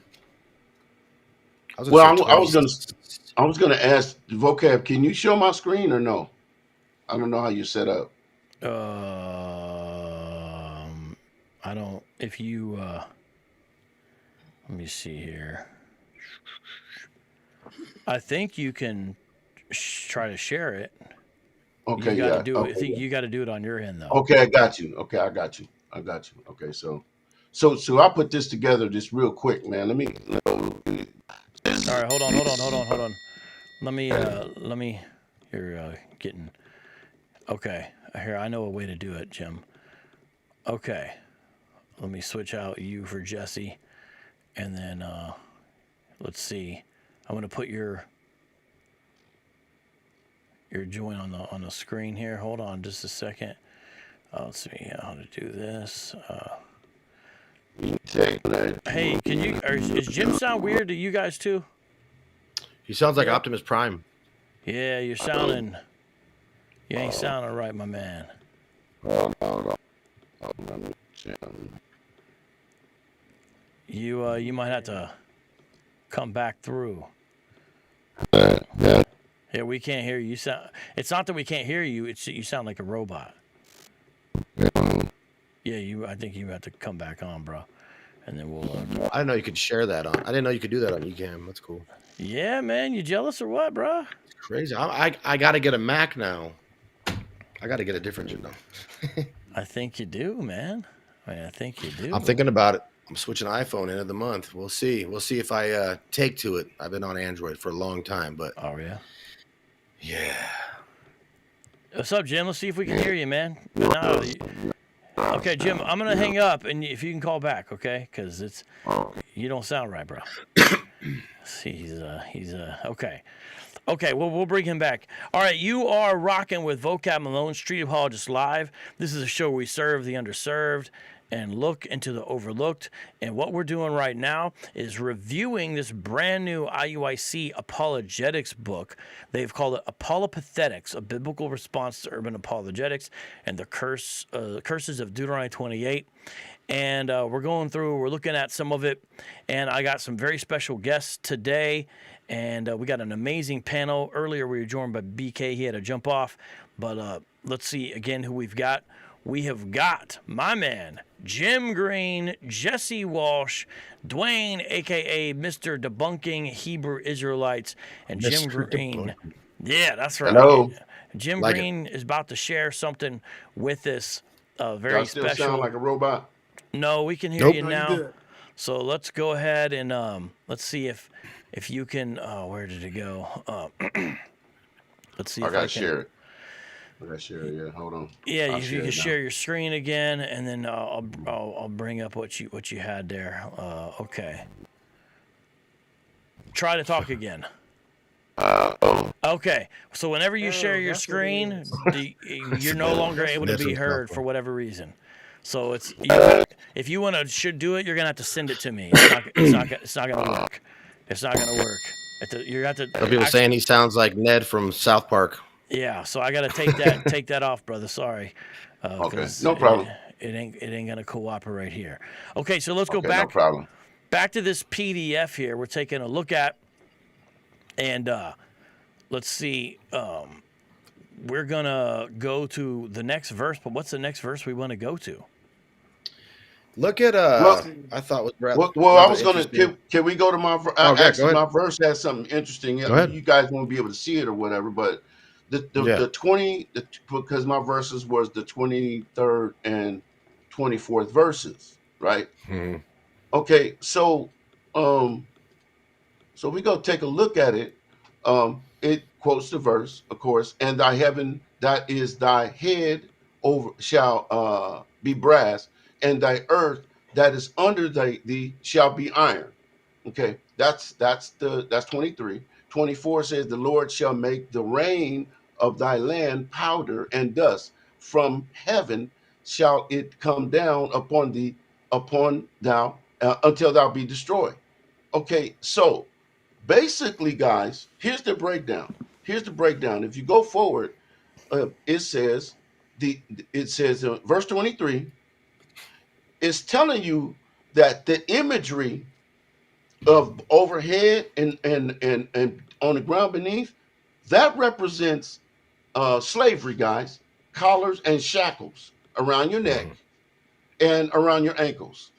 I was gonna ask vocab. Can you show my screen or no? I don't know how you set up. I don't. If you let me see here. I think you can try to share it. Okay, you gotta yeah. do Okay, it. I think you got to do it on your end though. Okay, I got you. Okay, I got you. Okay, so I put this together just real quick, man. Let me. All right, hold on. Let me. You're getting. Okay, here I know a way to do it, Jim. Okay, let me switch out you for Jesse, and then let's see. I'm gonna put your join on the screen here. Hold on, just a second. Let's see how to do this. Hey, can you? Is Jim sound weird to you guys too? He sounds like Optimus Prime. Yeah, you're sounding. You ain't sounding right, my man. You might have to come back through. Yeah, we can't hear you. It's not that we can't hear you. It's that you sound like a robot. Yeah, I think you have to come back on, bro. And then we'll. I didn't know you could share that on. I didn't know you could do that on Ecamm. That's cool. Yeah, man, you jealous or what, bro? It's crazy. I got to get a Mac now. I got to get a different Jim now. I think you do, man. I think you do. I'm thinking about it. I'm switching iPhone end of the month. We'll see. We'll see if I take to it. I've been on Android for a long time, but. Oh yeah. Yeah. What's up, Jim? Let's see if we can hear you, man. No, okay, Jim, I'm gonna hang up, and if you can call back, okay? Because you don't sound right, bro. Let's He's okay. Okay, well, we'll bring him back. All right, you are rocking with Vocab Malone, Street Apologist Live. This is a show where we serve the underserved and look into the overlooked. And what we're doing right now is reviewing this brand new IUIC Apologetics book. They've called it Apologetics, a biblical response to urban apologetics and the curses of Deuteronomy 28. And we're looking at some of it. And I got some very special guests today. And we got an amazing panel. Earlier, we were joined by BK. He had to jump off. But let's see again who we've got. We have got my man, Jim Green, Jesse Walsh, Dwayne, a.k.a. Mr. Debunking Hebrew Israelites, and Jim Green. Yeah, that's right. Hello. Jim Green is about to share something with us very I still special. sound like a robot? No, we can hear you No, now. you're good. So let's go ahead and let's see if you can. Where did it go? Let's see. I if gotta I can share it. I gotta share it. Yeah, hold on. Yeah, I'll if you can it now. share your screen again, and then I'll bring up what you had there. Okay. Try to talk again. Okay. So whenever you share your that's what it screen, you're no longer able to That's be what's heard helpful. for whatever reason. So if you want to do it, you're gonna have to send it to me. It's not gonna work. It's not gonna work. You got to. Some people saying he sounds like Ned from South Park. Yeah, so I gotta take that off, brother. Sorry. Okay, 'Cause no problem. It ain't gonna cooperate here. Okay, so let's go Okay, no back problem. to this PDF here. We're taking a look at, and let's see. We're gonna go to the next verse, but what's the next verse we want to go to? Look at Well- I thought was rather. Well, I rather was gonna. interesting. Can we go to my? Oh, go Actually, ahead. my verse has something interesting. Go ahead. You guys won't be able to see it or whatever, but the 20 because my verses was the 23rd and 24th verses, right? Mhm. Okay, so we go take a look at it. It quotes the verse, of course, and thy heaven that is thy head over shall be brass, and thy earth that is under thee shall be iron. Okay, that's 23. 24 says the Lord shall make the rain of thy land powder and dust. From heaven shall it come down upon thee, until thou be destroyed. Okay, so basically, guys, here's the breakdown. If you go forward, it says verse 23 is telling you that the imagery of overhead and on the ground beneath, that represents slavery, guys. Collars and shackles around your neck and around your ankles.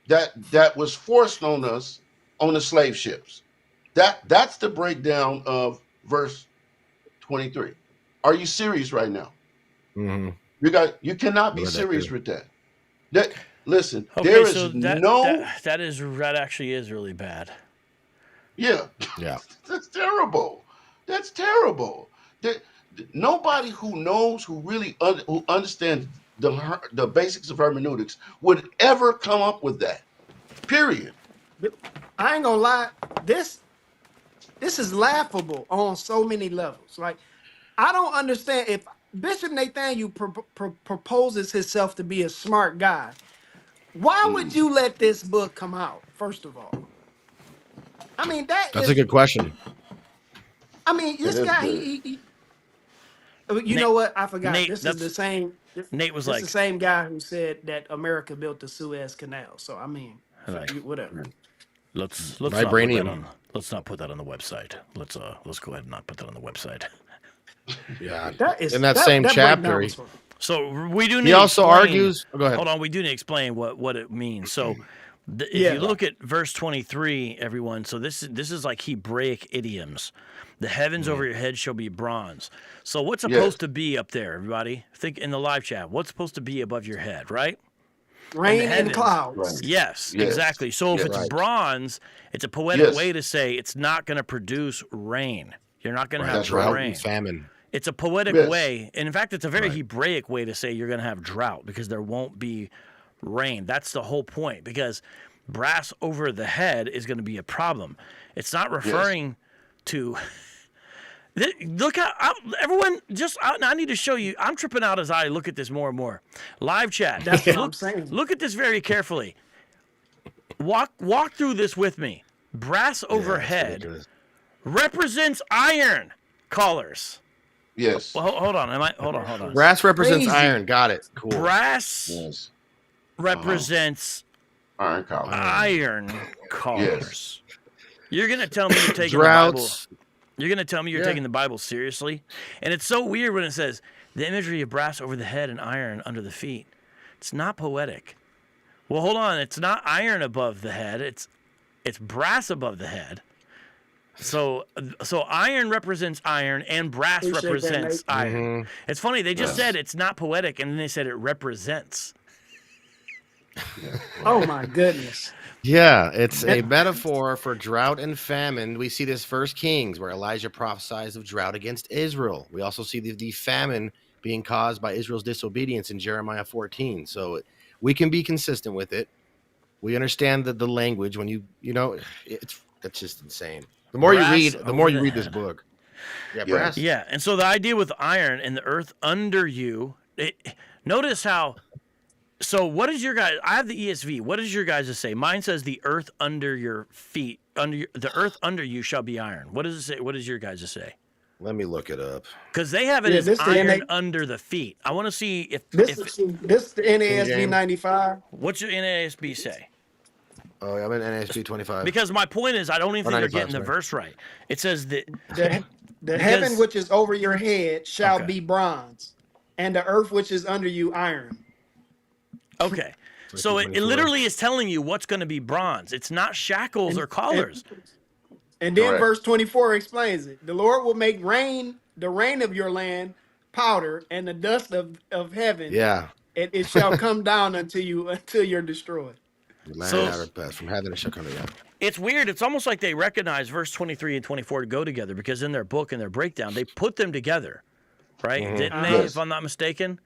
That was forced on us on the slave ships. That's the breakdown of verse 23. Are you serious right now? Mhm. You cannot be Read that serious too. with that. Listen, Okay, there is so that actually is really bad. yeah. Yeah. That's terrible. Nobody who knows, who really who understands the basics of hermeneutics would ever come up with that. Period. I ain't gonna lie. This is laughable on so many levels. Like, I don't understand if Bishop Nathaniel proposes himself to be a smart guy. Why would you let this book come out? First of all, I mean That's a good question. I mean, It this is guy. good. You know what? I forgot. Nate, This is that's- the same. Nate was this like- the same guy who said that America built the Suez Canal. So I mean, Like- whatever. Let's Vibranium. let's not put that on the website. Let's go ahead and not put that on the website. Yeah. That is In that same breakdown chapter, was fun. So we do need he to also explain- argues. Oh, go ahead. Hold on, we do need to explain what it means. So if Yeah. you look at verse 23, everyone, so this is like Hebraic idioms. The heavens over your head shall be bronze. So what's supposed to be up there, everybody? Think in the live chat. What's supposed to be above your head, right? Rain and heavens. clouds. Right. Yes, Yes. exactly. So if Yes. it's Right. bronze, it's a poetic Yes. way to say it's not going to produce rain. You're not going to have That's right. Drought rain. and famine. It's a poetic Yes. way, and in fact, it's a very Right. Hebraic way to say you're going to have drought because there won't be rain. That's the whole point. Because brass over the head is going to be a problem. It's not referring to. Look how everyone I need to show you. I'm tripping out as I look at this more and more. Live chat. That's what I'm saying. Look at this very carefully. Walk through this with me. Brass overhead represents iron, callers. Yes. Well, hold on. Hold on. Brass represents Crazy. iron. Got it. Cool. Brass represents Iron collar. iron callers. You're gonna tell me you're taking Droughts. the Bible. You're gonna tell me you're taking the Bible seriously, and it's so weird when it says the imagery of brass over the head and iron under the feet. It's not poetic. Well, hold on. It's not iron above the head. It's brass above the head. So iron represents iron and brass Appreciate that, represents mate. iron. It's funny. They just said it's not poetic, and then they said it represents. Oh my goodness. Yeah, it's a metaphor for drought and famine. We see this First Kings, where Elijah prophesies of drought against Israel. We also see the famine being caused by Israel's disobedience in Jeremiah 14. So we can be consistent with it. We understand the language when that's just insane. The more Brass you read, the more over you the read this head. book. Yeah, Yeah. brass. Yeah, and so the idea with iron and the earth under you. Notice how. So what is your guys? I have the ESV. What does your guys say? Mine says the earth under your feet, the earth under you shall be iron. What does it say? What does your guys say? Let me look it up. Because they have it as this the iron under the feet. I want to see if This is the NASB James. 95. what's your NASB say? Oh, I'm in NASB 25. Because my point is, I don't even think they're 95, getting the sorry. verse right. It says that The heaven which is over your head shall Okay. be bronze, and the earth which is under you iron. okay. So it 24. literally is telling you what's going to be bronze. It's not shackles or collars. And then Correct. verse 24 explains it. The Lord will make the rain of your land powder, and the dust of heaven, Yeah. and it shall come down unto you until you're destroyed. The land So- out of pass from heaven it shall come down. It's weird. It's almost like they recognize verse 23 and 24 to go together because in their book and their breakdown, they put them together, right? Didn't they, Yes. if I'm not mistaken?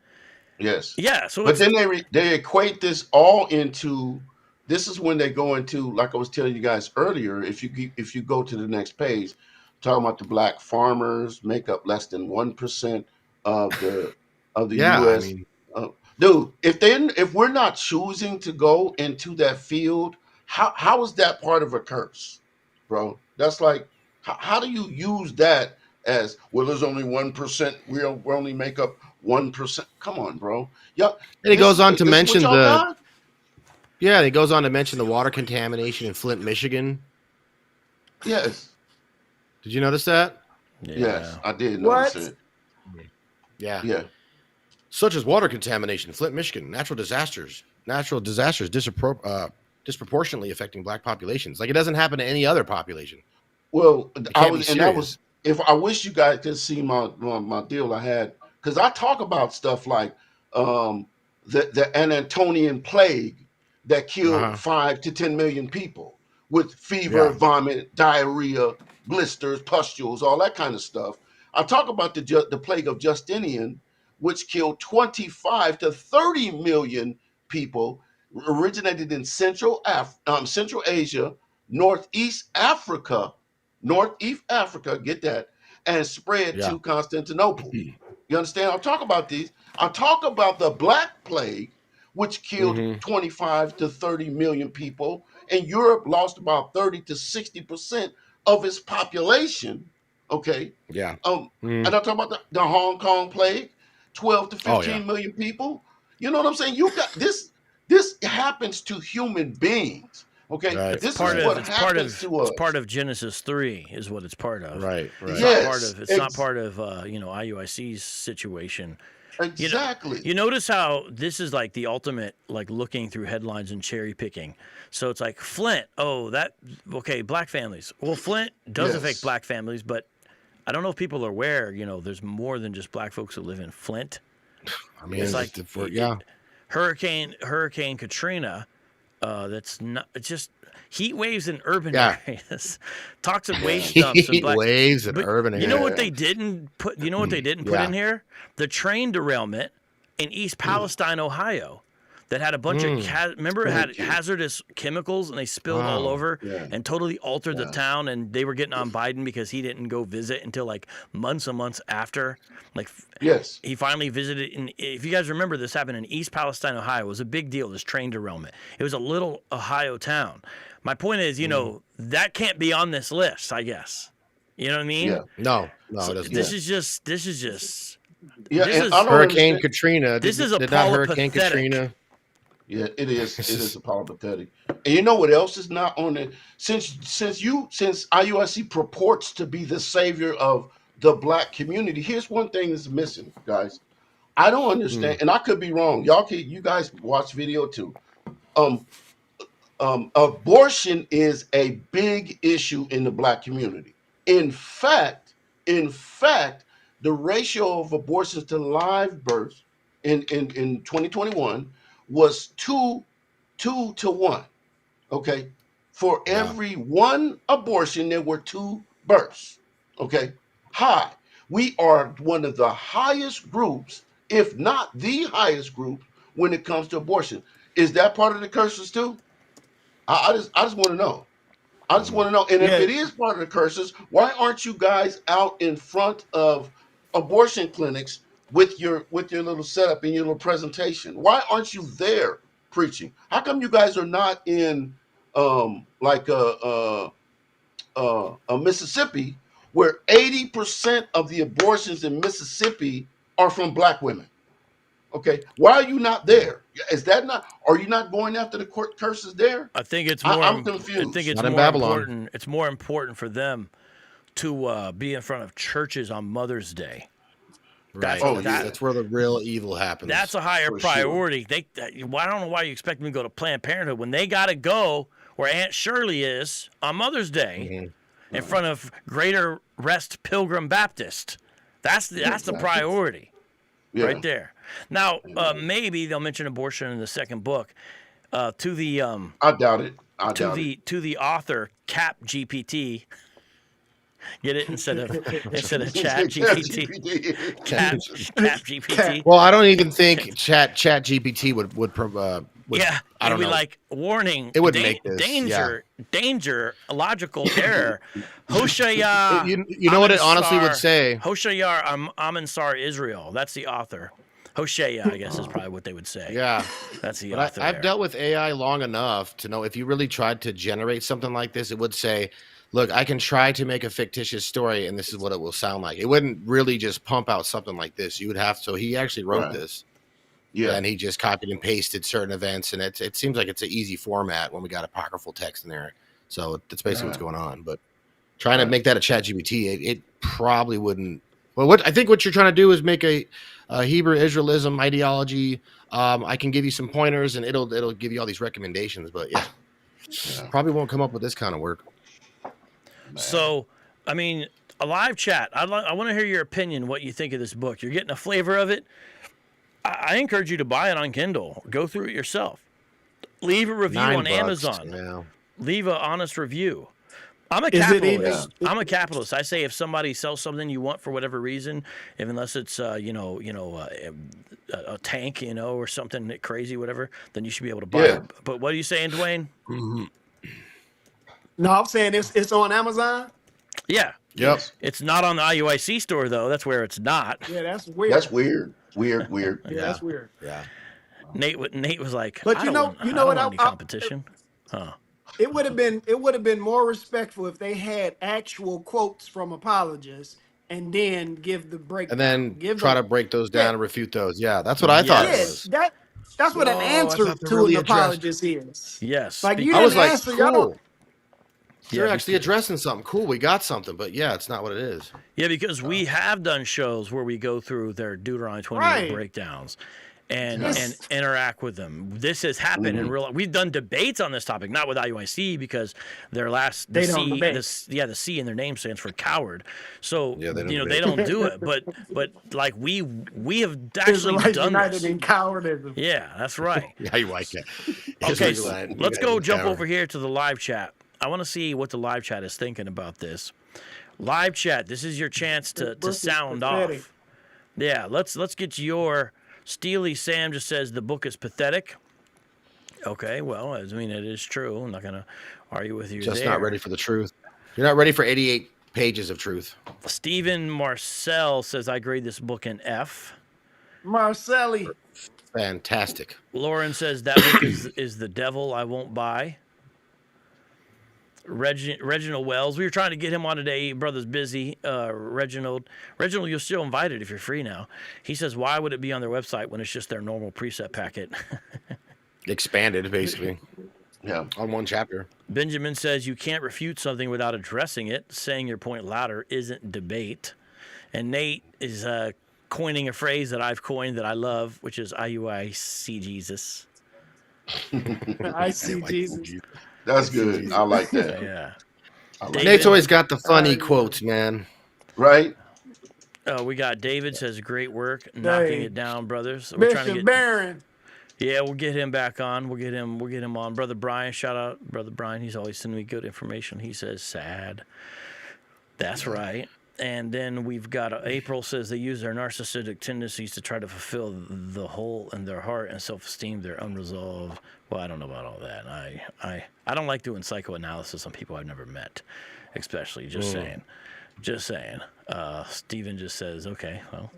Yes. Yeah. So But it's, then they equate this all into. This is when they go into, like I was telling you guys earlier. If you go to the next page, talking about the black farmers make up less than 1% of the Yeah, U.S. I mean, Dude, if we're not choosing to go into that field, how is that part of a curse, bro? That's like, how do you use that as, well, there's only 1%, we only make up 1%. Come on, bro. Yeah. and he goes on to this is mention what y'all got? he goes on to mention the water contamination in Flint, Michigan. Yes. Did you notice that? Yes, I did What? notice it. Yeah. Yeah. Such as water contamination in Flint, Michigan, natural disasters disproportionately affecting black populations. Like it doesn't happen to any other population. Well, can't be serious. if I wish you guys could see my deal I had, because I talk about stuff like the Anatolian plague that killed 5 to 10 million people with fever, Yeah. vomit, diarrhea, blisters, pustules, all that kind of stuff. I talk about the plague of Justinian, which killed 25 to 30 million people, originated in Central Asia, Northeast Africa, get that, and spread Yeah. to Constantinople. You understand? I'll talk about these. I'll talk about the Black Plague, which killed 25 to 30 million people, and Europe lost about 30 to 60% of its population. Okay. Yeah. And I'll talk about the Hong Kong plague, 12 to 15 million people. You know what I'm saying? You got this. This happens to human beings. Okay. Right. This part is of what happens to us. it's part of Genesis 3 is what it's part of. Right. It's Yes. not part of IUIC's situation. Exactly. You notice how this is like the ultimate, like looking through headlines and cherry picking. So it's like Flint. Oh, black families. Well, Flint does Yes. affect black families, but I don't know if people are aware. There's more than just black folks who live in Flint. I mean, It's like Hurricane Katrina. That's not. It's just heat waves in urban areas, toxic waste dumps, and heat black waves in But urban You know what areas. they didn't put? You know what they didn't put in here? The train derailment in East Palestine, Ohio. that had a bunch of remember it had Thank you. hazardous chemicals and they spilled all over Yeah. and totally altered the Yeah. town, and they were getting on Biden because he didn't go visit until like months and months after. Like Yes. he finally visited. And if you guys remember, this happened in East Palestine, Ohio. It was a big deal, this train derailment. It was a little Ohio town. My point is, you know, that can't be on this list, I guess. You know what I mean? Yeah. No, So it doesn't. this is just Yeah. This And is- I don't Hurricane understand- Katrina. This is did not Hurricane apologetic. Katrina. Yeah, it is. It is apologetic. And you know what else is not on it? Since IUIC purports to be the savior of the black community, here's one thing that's missing, guys. I don't understand, and I could be wrong. You guys watch video too. Abortion is a big issue in the black community. In fact, the ratio of abortions to live births in 2021 was 2 to 1. Okay. For every one abortion, there were 2 births. Okay. High. We are one of the highest groups, if not the highest group, when it comes to abortion. Is that part of the curses too? I just want to know. I just want to know. And if it is part of the curses, why aren't you guys out in front of abortion clinics with your little setup and your little presentation? Why aren't you there preaching? How come you guys are not in like a Mississippi, where 80% of the abortions in Mississippi are from black women? Okay, why are you not there? Is that not? Are you not going after the court curses there? I think it's more. I'm confused. I think it's Not in more Babylon. important. It's more important for them to be in front of churches on Mother's Day. Right. Oh, That's where the real evil happens. That's a higher For sure. priority. I don't know why you expect them to go to Planned Parenthood when they got to go where Aunt Shirley is on Mother's Day in front of Greater Rest Pilgrim Baptist. That's the priority right there. Now, maybe they'll mention abortion in the second book. To the I doubt it. to the author Cap GPT. Get it instead of Chat GPT. Cap GPT. Well, I don't even think Chat GPT would Yeah, I don't it'd be know. like warning. It wouldn't make this, Danger, logical error. Hoshaya. You know what it honestly would say? Hoshaya Amansar Israel. That's the author. Hoshea, I guess, is probably what they would say. Yeah. That's the But author. I've there. dealt with AI long enough to know if you really tried to generate something like this, it would say, look, I can try to make a fictitious story and this is what it will sound like. It wouldn't really just pump out something like this. You would have to. He actually wrote this. Yeah. And he just copied and pasted certain events. And it seems like it's an easy format when we got apocryphal text in there. So that's basically what's going on. But trying to make that a Chat GPT, it probably wouldn't. Well, I think what you're trying to do is make a Hebrew Israelism ideology. I can give you some pointers and it'll give you all these recommendations. But yeah. Probably won't come up with this kind of work. So, I mean, a live chat. I want to hear your opinion, what you think of this book. You're getting a flavor of it. I encourage you to buy it on Kindle. Go through it yourself. Leave a review on $9, Amazon. yeah. Leave an honest review. I'm a Is it capitalist. even- I'm a capitalist. I say if somebody sells something you want for whatever reason, unless it's a tank, or something crazy, whatever, then you should be able to buy it. But what are you saying, Dwayne? No, I'm saying it's on Amazon. Yeah. Yep. It's not on the IUIC store though. That's where it's not. Yeah, that's weird. That's weird. Weird. Yeah, that's weird. Yeah. Nate was like, But I you don't know what? want any competition. It would have been more respectful if they had actual quotes from apologists and then give the breakdown. And then give try to them- break those down and refute those. Yeah, that's what I thought it Yes, was. that's what an No, I answer thought they to really an addressed- apologist is. Yes. Like you I was didn't like, answer. Y'all don't. cool. You're actually addressing something. Cool, we got something. But yeah, it's not what it is. Yeah, because we have done shows where we go through their Deuteronomy 28 Right. breakdowns and Yes. and interact with them. This has happened in real life. We've done debates on this topic, not with IUIC because their last They don't debate. the C in their name stands for coward. So Yeah, they don't they debate. don't do it. But like we have actually Israelites done united this. in cowardism. Yeah, that's right. Yeah, you like it. Okay, so let's go jump over here to the live chat. I want to see what the live chat is thinking about this. Live chat, this is your chance to book is sound pathetic. off. Yeah, let's get your Steely Sam just says the book is pathetic. Okay, well, I mean, it is true. I'm not going to argue with you Just there. not ready for the truth. You're not ready for 88 pages of truth. Stephen Marcel says, I grade this book an F. Marcelli. Fantastic. Lauren says, that book is the devil I won't buy. Reginald Wells, we were trying to get him on today. Brother's busy. Reginald, you're still invited if you're free now. He says, why would it be on their website when it's just their normal precept packet? Expanded, basically. Yeah. On one chapter. Benjamin says, you can't refute something without addressing it. Saying your point louder isn't debate. And Nate is coining a phrase that I've coined that I love, which is IUIC Jesus. I see Jesus. That's good. I like that. Yeah. Nate's always got the funny quotes, man. Right? We got David says, great work, knocking it down, brothers. We're Bishop trying to get Barron. Yeah, we'll get him back on. We'll get him on. Brother Brian, shout out Brother Brian. He's always sending me good information. He says sad. That's right. And then we've got April says they use their narcissistic tendencies to try to fulfill the hole in their heart and self-esteem. They're unresolved. Well, I don't know about all that. I don't like doing psychoanalysis on people I've never met, especially. Just saying. Steven just says, okay, well.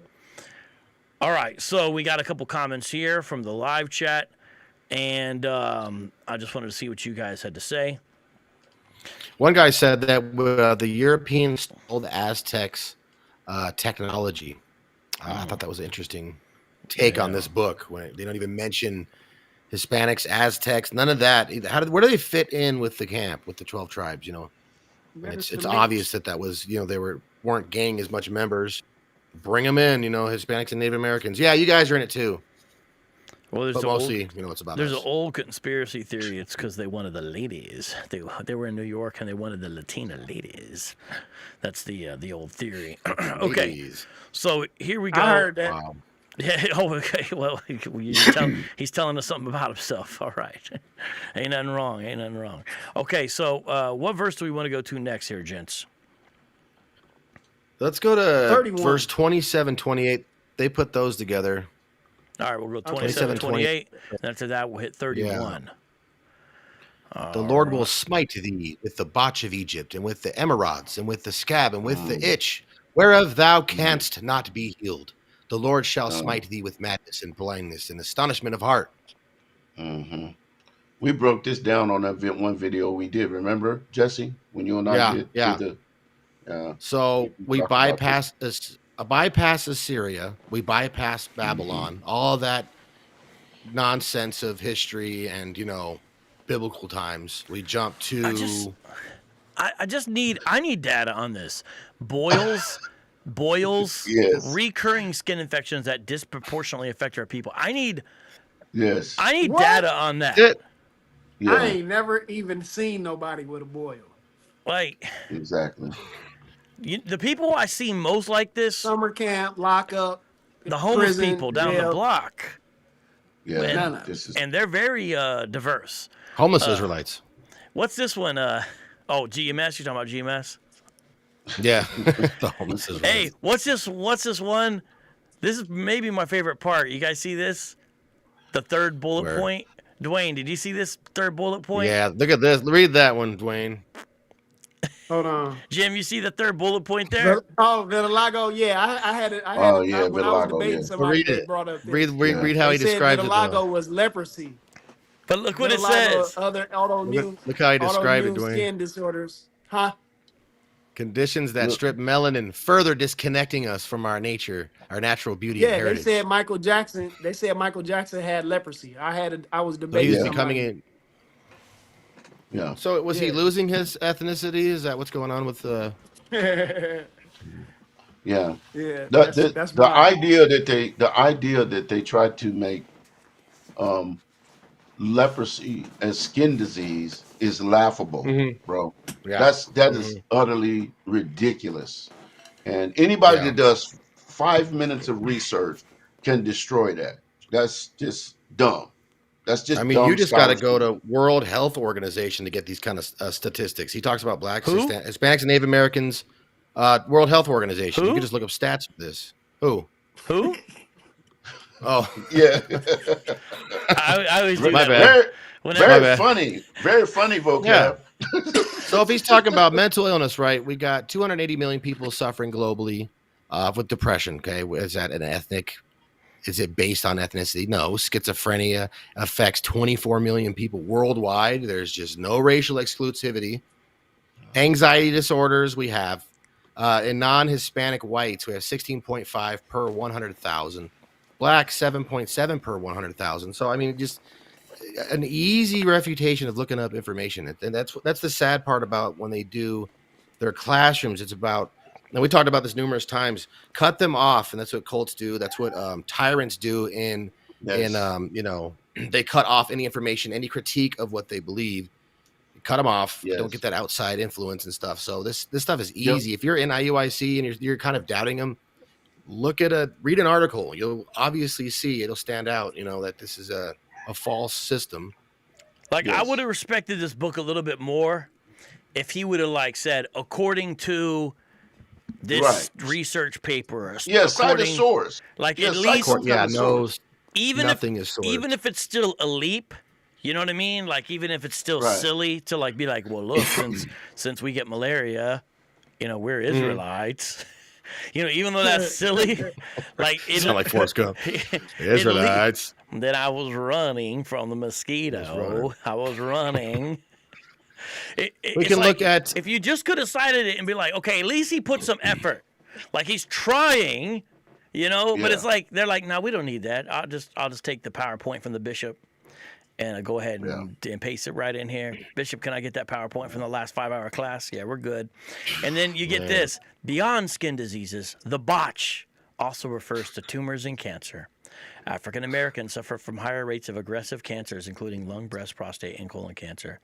All right, so we got a couple comments here from the live chat, and I just wanted to see what you guys had to say. One guy said that the Europeans stole the Aztecs' technology. I thought that was an interesting take on this book. When they don't even mention Hispanics, Aztecs, none of that. Where do they fit in with the camp, with the 12 tribes? You know, it's obvious that was they weren't gaining as much members. Bring them in, Hispanics and Native Americans. Yeah, you guys are in it too. Well, there's mostly, it's about there's us. an old conspiracy theory. It's because they wanted the ladies. They were in New York and they wanted the Latina ladies. That's the old theory. Okay, Ladies. so here we go. I heard that. Wow. Yeah. Oh, okay. Well, he's telling us something about himself. All right. Ain't nothing wrong. Okay. So, what verse do we want to go to next here, gents? Let's go to 31. verse 27, 28. They put those together. All right, we'll go 27, 28. And after that, we'll hit 31. The Lord will smite thee with the botch of Egypt, and with the emerods, and with the scab, and with the itch, whereof thou canst not be healed. The Lord shall smite thee with madness and blindness and astonishment of heart. Mm-hmm. We broke this down on that one video we did. Remember, Jesse, when you and I did the. So we bypass Assyria, we bypass Babylon, all that nonsense of history and biblical times. We jump to. I need data on this. Boils, Yes. recurring skin infections that disproportionately affect our people. I need Yes. data on that. Yeah. I ain't never even seen nobody with a boil. Like Exactly. the people I see most like this, Summer camp, lockup, the homeless prison, people down the jail. block, Yeah. and they're very diverse. Homeless Israelites. What's this one? GMS. You're talking about GMS? Yeah. The homeless Israelites. Hey, what's this one? This is maybe my favorite part. You guys see this? The third bullet Where? point. Dwayne, did you see this third bullet point? Yeah, look at this. Read that one, Dwayne. Hold on. Jim, you see the third bullet point there? Vitiligo. Yeah, I had it. When I was vitiligo, debating yeah. somebody, Read they it. brought up this. Read how he They said describes it. vitiligo Though. was leprosy. But look what it Vitiligo, says. Other autoimmune. Look how he described it, autoimmune Dwayne. skin disorders. Huh? Conditions that strip melanin, further disconnecting us from our nature, our natural beauty and Yeah, they heritage. said Michael Jackson. They said Michael Jackson had leprosy. I was So debating. he's Yeah. becoming a. Yeah. So was he losing his ethnicity? Is that what's going on with the? Yeah. Yeah. The idea that they tried to make leprosy as skin disease is laughable, bro. Yeah. That is utterly ridiculous. And anybody that does 5 minutes of research can destroy that. That's just dumb. That's just. I mean, dumb you just got to scholarship. go to World Health Organization to get these kind of statistics. He talks about blacks, Who? Hispanics, and Native Americans. World Health Organization. Who? You can just look up stats for this. Who? Who? Oh, Yeah. I always do My that. bad. Very funny vocab. Yeah. So if he's talking about mental illness, right? We got 280 million people suffering globally with depression. Okay, is that an ethnic? Is it based on ethnicity? No. Schizophrenia affects 24 million people worldwide. There's just no racial exclusivity. Anxiety disorders we have. In non-Hispanic whites, we have 16.5 per 100,000. Black, 7.7 per 100,000. So, I mean, just an easy refutation of looking up information. And that's the sad part about when they do their classrooms. It's about, and we talked about this numerous times, cut them off. And that's what cults do. That's what tyrants do they cut off any information, any critique of what they believe. Cut them off. Yes. Don't get that outside influence and stuff. So this stuff is easy. If you're in IUIC and you're kind of doubting them, read an article. You'll obviously see it'll stand out, that this is a false system. Like, I would have respected this book a little bit more if he would have said, according to this research paper. Cite a source. Like, at least, even if it's still a leap, you know what I mean? Like, even if it's still silly to be like, well, look, since we get malaria, we're Israelites. Even though that's silly, It's not like Forrest Gump. Israelites. Then I was running from the mosquito. I was running. We can look at, if you just could have cited it and be like, okay, at least he put some effort. Like, he's trying, but it's like, they're like, no, we don't need that. I'll just take the PowerPoint from the bishop and go ahead and paste it right in here. Bishop, can I get that PowerPoint from the last 5-hour class? Yeah, we're good. And then you get this. Beyond skin diseases, the botch also refers to tumors and cancer. African Americans suffer from higher rates of aggressive cancers, including lung, breast, prostate, and colon cancer.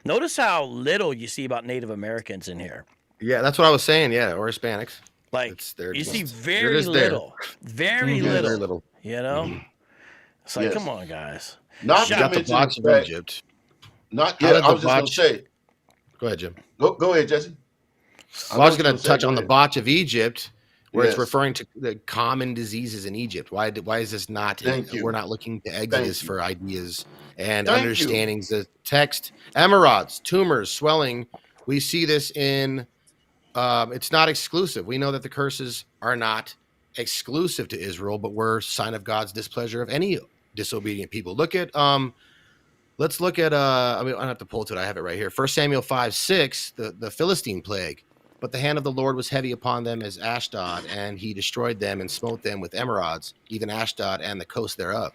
Notice how little you see about Native Americans in here. Yeah, that's what I was saying. Yeah, or Hispanics. Like, you see very little. Very little. It's like, come on, guys. Not you got the botch of Egypt. Not yet. I was just going to say. Go ahead, Jim. Go ahead, Jesse. I was going to touch on the botch of Egypt, where it's referring to the common diseases in Egypt. Why is this not? We're not looking to Exodus for ideas and understandings. The text, emerods, tumors, swelling. We see this in. It's not exclusive. We know that the curses are not exclusive to Israel, but were sign of God's displeasure of any disobedient people. Let's look at I don't have to pull to it, I have it right here. 1 Samuel 5:6, the Philistine plague. But the hand of the Lord was heavy upon them as Ashdod, and he destroyed them and smote them with emerods, even Ashdod and the coast thereof.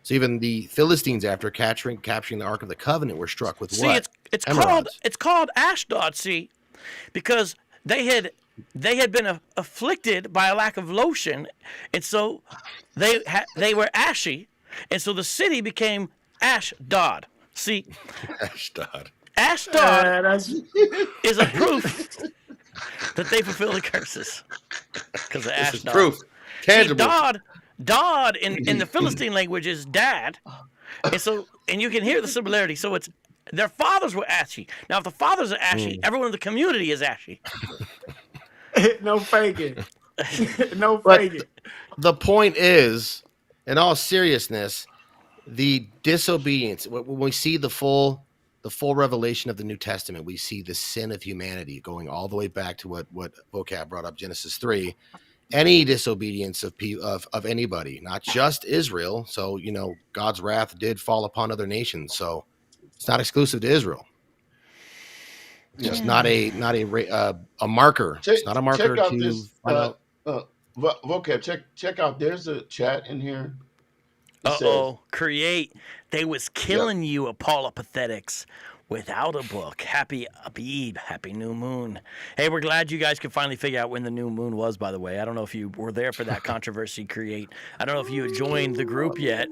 So even the Philistines, after capturing the Ark of the Covenant, were struck with what? It's called Ashdod, because they had been afflicted by a lack of lotion, and so they were ashy. And so the city became Ashdod. See, Ashdod is a proof that they fulfill the curses because of Ashdod. This is proof, tangible. See, Dod in the Philistine language is dad, and you can hear the similarity. So it's their fathers were ashy. Now, if the fathers are ashy, everyone in the community is ashy. No faking. No faking. The point is, in all seriousness, the disobedience, when we see the full revelation of the New Testament, we see the sin of humanity going all the way back to what Vocab brought up, Genesis 3. Any disobedience of anybody, not just Israel. So, God's wrath did fall upon other nations. So it's not exclusive to Israel. It's not a marker. It's not a marker check out to this, find out. Vocab, check out. There's a chat in here. Create. They was killing you, Apologetics, without a book. Happy Abib, happy new moon. Hey, we're glad you guys could finally figure out when the new moon was, by the way. I don't know if you were there for that controversy, Create. I don't know if you had joined the group yet,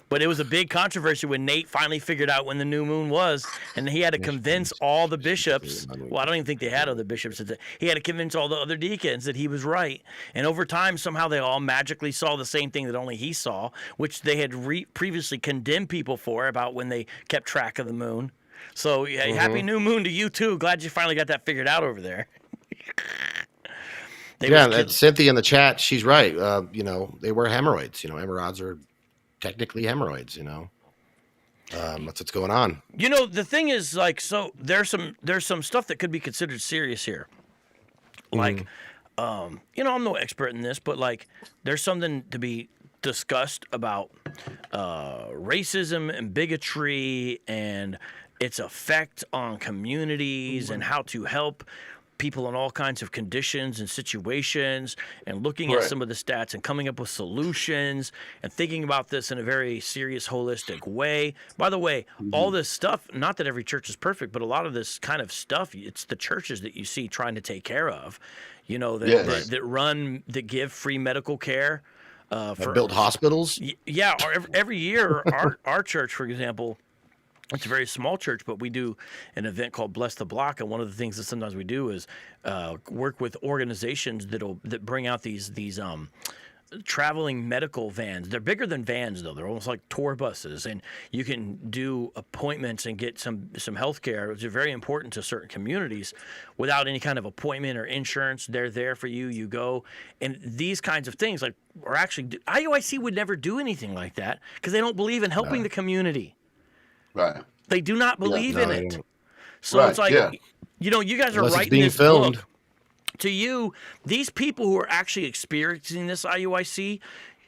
but it was a big controversy when Nate finally figured out when the new moon was, and he had to convince all the bishops. Well, I don't even think they had other bishops. He had to convince all the other deacons that he was right. And over time, somehow they all magically saw the same thing that only he saw, which they had previously condemned people for about when they kept track of the moon. So, happy new moon to you, too. Glad you finally got that figured out over there. Cynthia in the chat, she's right. They were hemorrhoids. Hemorrhoids are technically hemorrhoids, That's what's going on. You know, the thing is, like, so there's some stuff that could be considered serious here. Like, you know, I'm no expert in this, but like, there's something to be discussed about racism and bigotry and its effect on communities and how to help people in all kinds of conditions and situations, and looking at some of the stats and coming up with solutions and thinking about this in a very serious, holistic way. By the way, all this stuff, not that every church is perfect, but a lot of this kind of stuff, it's the churches that you see trying to take care of, you know, that give free medical care. For build hospitals. Yeah, every year, our church, for example, it's a very small church, but we do an event called Bless the Block, and one of the things that sometimes we do is work with organizations that bring out these traveling medical vans. They're bigger than vans, though. They're almost like tour buses, and you can do appointments and get some health care, which is very important to certain communities, without any kind of appointment or insurance. They're there for you. You go, and these kinds of things are actually IUIC would never do anything like that because they don't believe in helping the community. Right. They do not believe in it. So Right, it's like, you know, you guys are Unless it's writing being this filmed. book. To you, these people who are actually experiencing this IUIC,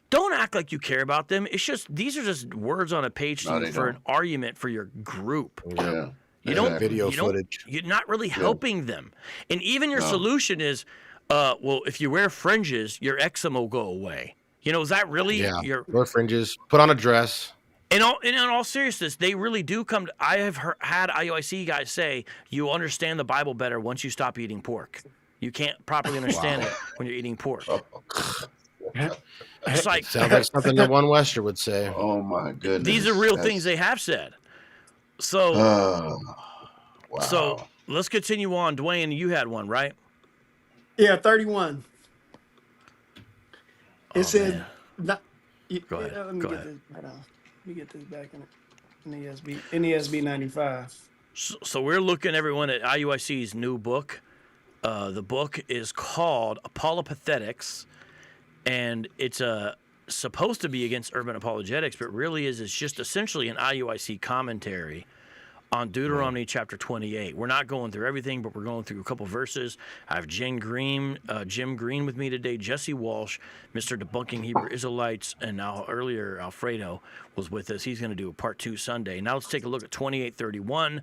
don't act like you care about them. It's just, these are just words on a page for an argument for your group. Yeah. You don't video footage. You're not really helping them. And even your solution is, well, if you wear fringes, your eczema will go away. You know, is that really your wear fringes, put on a dress? In all seriousness, they really do come to, I have had IUIC guys say, you understand the Bible better once you stop eating pork. You can't properly understand it when you're eating pork. It's like, sounds like something that one Wester would say. Oh my goodness. These are real things they have said. So, wow. So let's continue on. Dwayne, you had one, right? Yeah, 31. It says, man. Go ahead. Let me get this. Hold on. Let me get this back in NESB 95. So we're looking, everyone, at IUIC's new book. The book is called Apologetics, and it's supposed to be against urban apologetics, but really it's just essentially an IUIC commentary on Deuteronomy chapter 28. We're not going through everything, but we're going through a couple verses. I have Jim Green with me today, Jesse Walsh, Mr. Debunking Hebrew Israelites, and now earlier Alfredo was with us. He's going to do a part 2 Sunday. Now let's take a look at 28:31.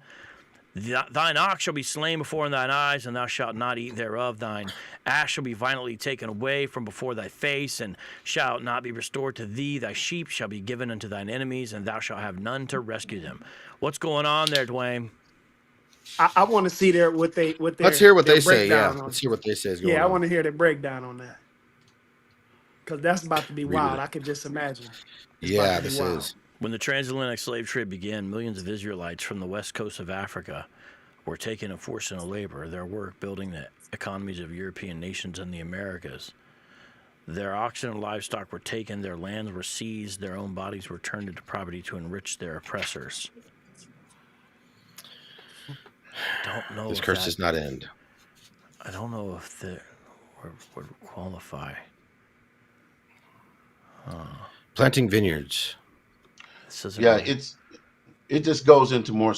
Thine ox shall be slain before thine eyes, and thou shalt not eat thereof. Thine ass shall be violently taken away from before thy face, and shalt not be restored to thee. Thy sheep shall be given unto thine enemies, and thou shalt have none to rescue them. What's going on there, Dwayne? I want to see what they Let's hear what they say. Yeah, on. let's hear what they say is going on. Yeah, I want to hear the breakdown on that, because that's about to be wild. I can just imagine. Yeah, this is. When the transatlantic slave trade began, millions of Israelites from the west coast of Africa were taken and forced into labor, their work building the economies of European nations and the Americas. Their oxen and livestock were taken, their lands were seized, their own bodies were turned into property to enrich their oppressors. I don't know. This curse does not end. I don't know if that would qualify. Planting vineyards. Yeah, it just goes into more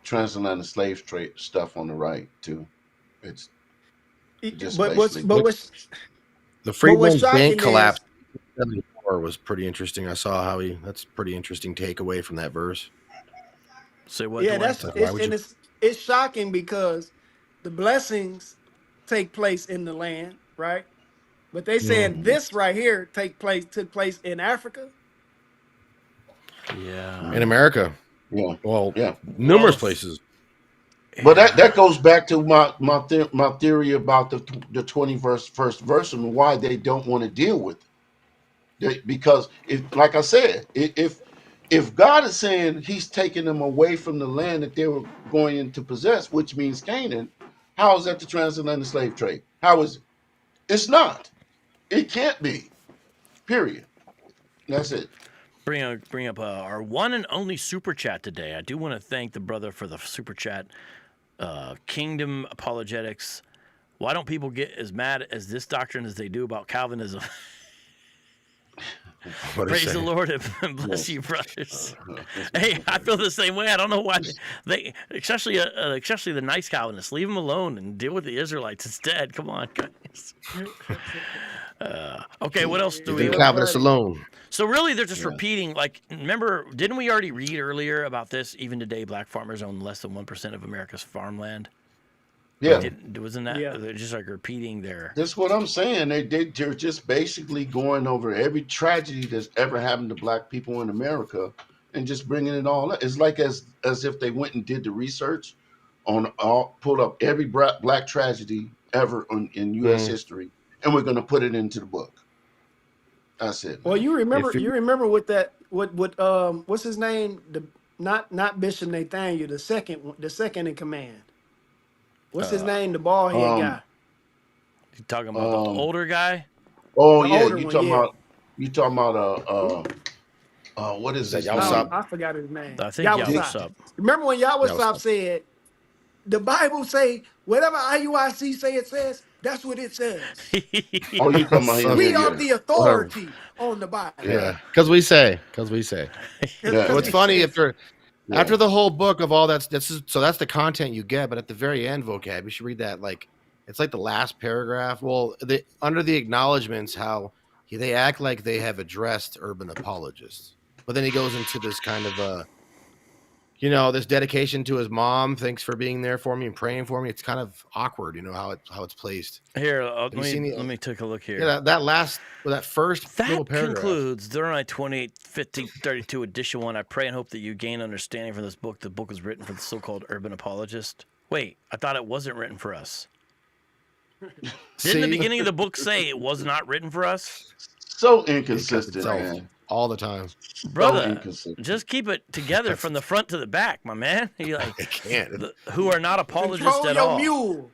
transatlantic slave trade stuff on the right too. It's just the Freedmen's Bank collapse in 1974 was pretty interesting. I saw that's a pretty interesting takeaway from that verse. Say what? Yeah, it's shocking because the blessings take place in the land, right? But they said this right here took place in Africa. Yeah. In America. Yeah. Well, numerous places. But that goes back to my theory about the 21st verse and why they don't want to deal with it. Because like I said, if God is saying he's taking them away from the land that they were going in to possess, which means Canaan, how is that the transatlantic slave trade? How is it? It's not. It can't be. Period. That's it. Bring up our one and only super chat today. I do want to thank the brother for the super chat. Kingdom Apologetics. Why don't people get as mad as this doctrine as they do about Calvinism? What Praise the Lord and bless you, brothers. Hey, I feel the same way. I don't know why they, especially the nice Calvinists, leave them alone and deal with the Israelites instead. Come on, guys. Okay, what else do Leave we? Calvinists alone. So really, they're just repeating. Like, remember, didn't we already read earlier about this? Even today, black farmers own less than 1% of America's farmland. Yeah. Wasn't that? Yeah. They're just like repeating their. That's what I'm saying. They're just basically going over every tragedy that's ever happened to black people in America and just bringing it all up. It's like as if they went and did the research on pulled up every black tragedy ever in U.S. history, and we're going to put it into the book. That's it. Well, Man. you remember with that what's his name? Not Bishop Nathaniel, the second in command. What's his name? The bald head guy. You talking about the older guy? Oh The yeah, older one, you talking about what is that his Yawsop? name? I forgot his name. I think Yawsop. Remember when Yawsop Yawsop. said, the Bible say whatever IUIC say it says, that's what it says. Oh, you talking about him? We Yeah, are the authority on the Bible. Yeah, because we say. yeah. What's funny after Yeah. after the whole book of all that's the content you get, but at the very end, vocab, you should read that it's like the last paragraph. Well, under the acknowledgments, how they act like they have addressed urban apologists, but then he goes into this kind of this dedication to his mom. Thanks for being there for me and praying for me. It's kind of awkward, how it's placed. Here, let me take a look here. Yeah, that first little That paragraph. concludes Deuteronomy 28, 15, 32, edition 1. I pray and hope that you gain understanding from this book. The book was written for the so-called urban apologist. Wait, I thought it wasn't written for us. Didn't the beginning of the book say it was not written for us? So inconsistent, Itself. man. All the time. Brother, just keep it together from the front to the back, my man. You I can't. who are not apologists Control at your all. mule.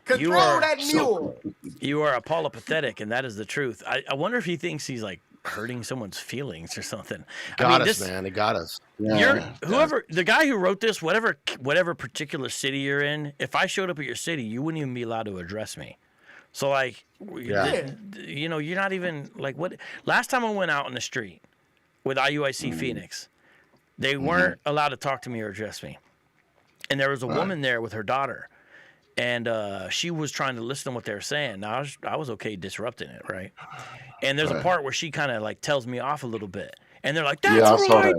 Control are that mule. You are apolopathetic, and that is the truth. I wonder if he thinks he's like hurting someone's feelings or something. Man. It got us. Yeah. The guy who wrote this, whatever particular city you're in, if I showed up at your city, you wouldn't even be allowed to address me. So you're not even like what. Last time I went out on the street with IUIC Phoenix, they weren't allowed to talk to me or address me, and there was a woman there with her daughter. And she was trying to listen to what they were saying. Now, I was okay disrupting it, right? And there's a part where she kind of like tells me off a little bit. And they're like, that's right.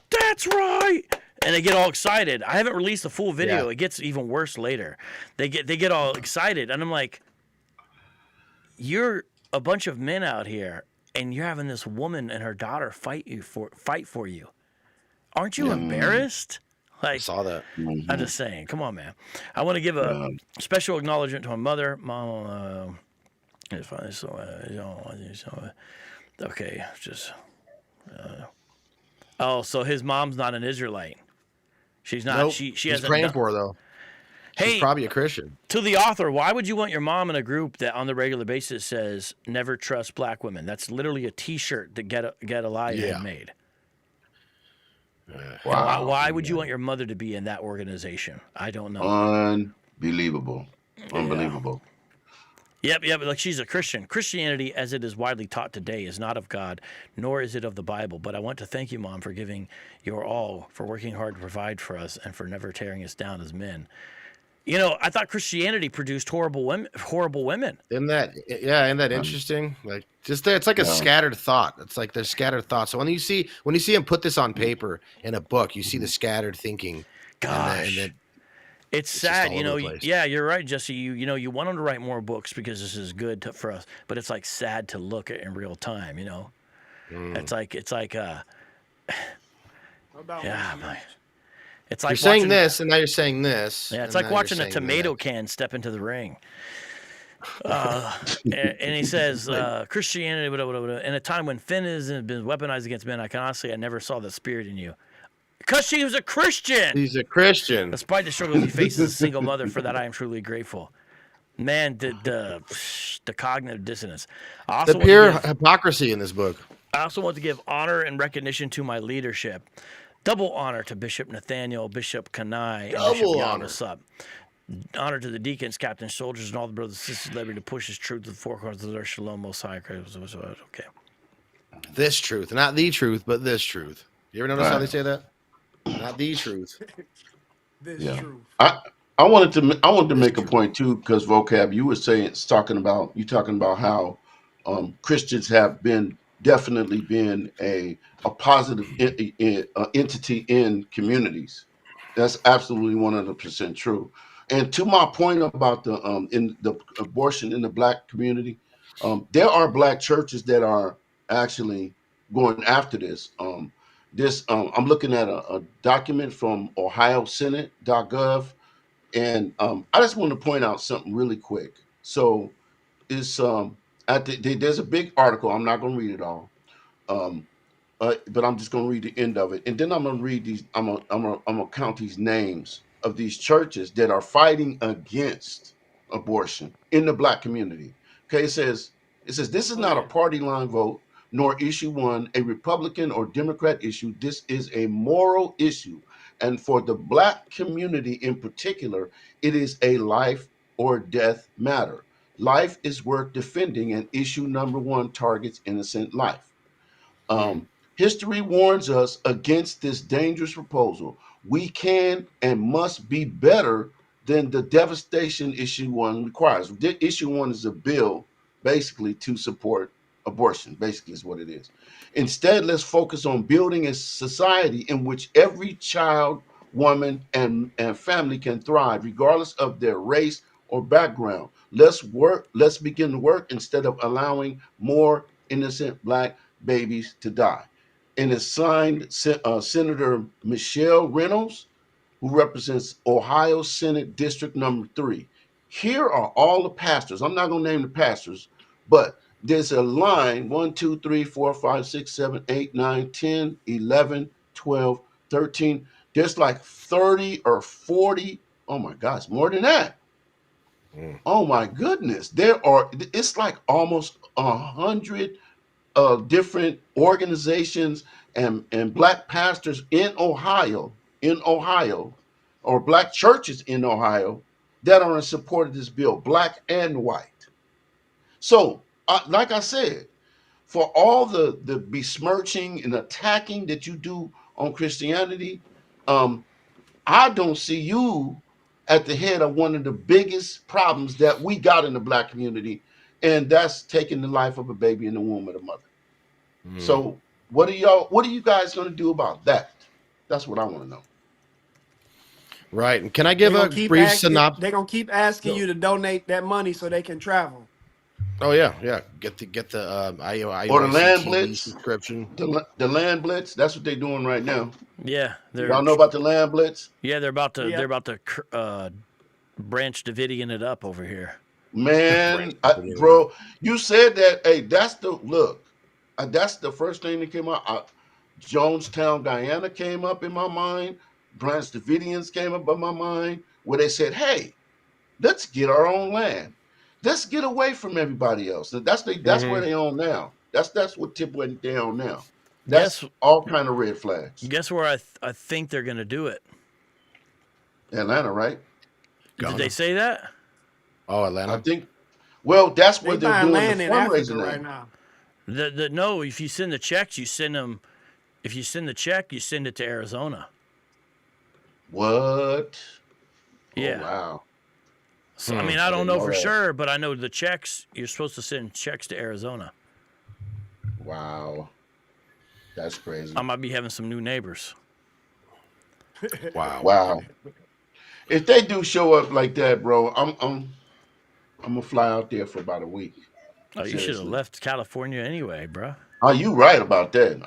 That's right. And they get all excited. I haven't released the full video. Yeah. It gets even worse later. They get all excited. And I'm like, you're a bunch of men out here, and you're having this woman and her daughter fight for you. Aren't you embarrassed? Like, I saw that. I'm just saying. Come on, man. I want to give a special acknowledgement to my mother. Mom, it's fine. Okay, just. So his mom's not an Israelite. She's not. Nope. She He's hasn't. praying for her though. She's Hey, probably a Christian. To the author, why would you want your mom in a group that on the regular basis says "Never trust black women"? That's literally a T-shirt that Get Elijah had made. Wow. Why would you want your mother to be in that organization? I don't know. Unbelievable. Unbelievable. Yep. Like she's a Christian. Christianity, as it is widely taught today, is not of God, nor is it of the Bible. But I want to thank you, Mom, for giving your all, for working hard to provide for us, and for never tearing us down as men. I thought Christianity produced horrible women. Isn't that interesting? Like it's like a scattered thought. It's like there's scattered thoughts. So when you see him put this on paper in a book, you see the scattered thinking. Gosh, it's sad. You're right, Jesse. You want him to write more books because this is good for us, but it's like sad to look at in real time. It's like It's like you're saying this, and now you're saying this. Yeah, it's like watching a tomato can step into the ring. And he says, Christianity, in a time when feminism has been weaponized against men, I never saw the spirit in you. Because she was a Christian. He's a Christian. Despite the struggles he faces as a single mother, for that I am truly grateful. Man, the cognitive dissonance. The pure hypocrisy in this book. I also want to give honor and recognition to my leadership. Double honor to Bishop Nathaniel, Bishop Kanai, and Bishop Yamasub. Honor to the deacons, captains, soldiers, and all the brothers and sisters liberty to push his truth to the four corners of their shalom, most high. Okay. This truth, not the truth, but this truth. You ever notice how they Right. say that? Not the truth. This Yeah. truth. I I wanted to This make a truth. point too, because vocab, you were saying, talking about how Christians have been definitely been a positive entity in communities. That's absolutely 100% true. And to my point about the in the abortion in the black community, there are black churches that are actually going after this. I'm looking at a document from Ohio Senate.gov, and I just want to point out something really quick. So it's there's a big article. I'm not going to read it all. Um, but I'm just going to read the end of it, and then I'm going to read these. I'm gonna count these names of these churches that are fighting against abortion in the black community. Okay, it says this is Go not a ahead. party line vote nor issue one, a Republican or Democrat issue. This is a moral issue, and for the black community in particular, it is a life or death matter. Life is worth defending, and issue number one targets innocent life. History warns us against this dangerous proposal. We can and must be better than the devastation issue one requires. Issue one is a bill basically to support abortion, basically, is what it is. Instead, let's focus on building a society in which every child, woman, and family can thrive, regardless of their race or background. Let's begin to work instead of allowing more innocent black babies to die. And it's signed Senator Michelle Reynolds, who represents Ohio Senate District Number 3. Here are all the pastors. I'm not going to name the pastors, but there's a line 1, 2, 3, 4, 5, 6, 7, 8, 9, 10, 11, 12, 13. There's like 30 or 40. Oh my gosh, more than that. Oh my goodness. It's like almost 100 different organizations and black pastors in Ohio, or black churches in Ohio that are in support of this bill, black and white. So, like I said, for all the besmirching and attacking that you do on Christianity, um, I don't see you at the head of one of the biggest problems that we got in the black community, and that's taking the life of a baby in the womb of the mother. So what are you guys going to do about that? That's what I want to know. Right. And can I They're give gonna a keep brief asking. synopsis? They're gonna keep asking No. you to donate that money so they can travel. Oh yeah, yeah. Get the Or the IUIC land TV blitz, subscription. the land blitz. That's what they're doing right now. Yeah, Y'all know about the land blitz? they're about to Yep. Branch Davidian it up over here. Man, bro, you said that. Hey, that's the look. That's the first thing that came out. Jonestown, Guyana came up in my mind. Branch Davidians came up in my mind, where they said, "Hey, let's get our own land. Let's get away from everybody else." That's where they own now. That's what tip where they own now. Guess That's all kind of red flags. guess where I think they're gonna do it. Atlanta, right? Did they say that? Oh, I Atlanta. think. Well, that's They where they're buying doing the land in Africa fundraising right at. now. No, if you send the checks, you send them. If you send the check, you send it to Arizona. What? Yeah. Oh, wow. So, I mean, I I don't didn't know know for that. sure, but I know the checks. You're supposed to send checks to Arizona. Wow. That's crazy. I might be having some new neighbors. Wow. Wow. If they do show up like that, bro, I'm gonna fly out there for about a week. Oh, you should have Seriously. left California anyway, bro. Are you right about that?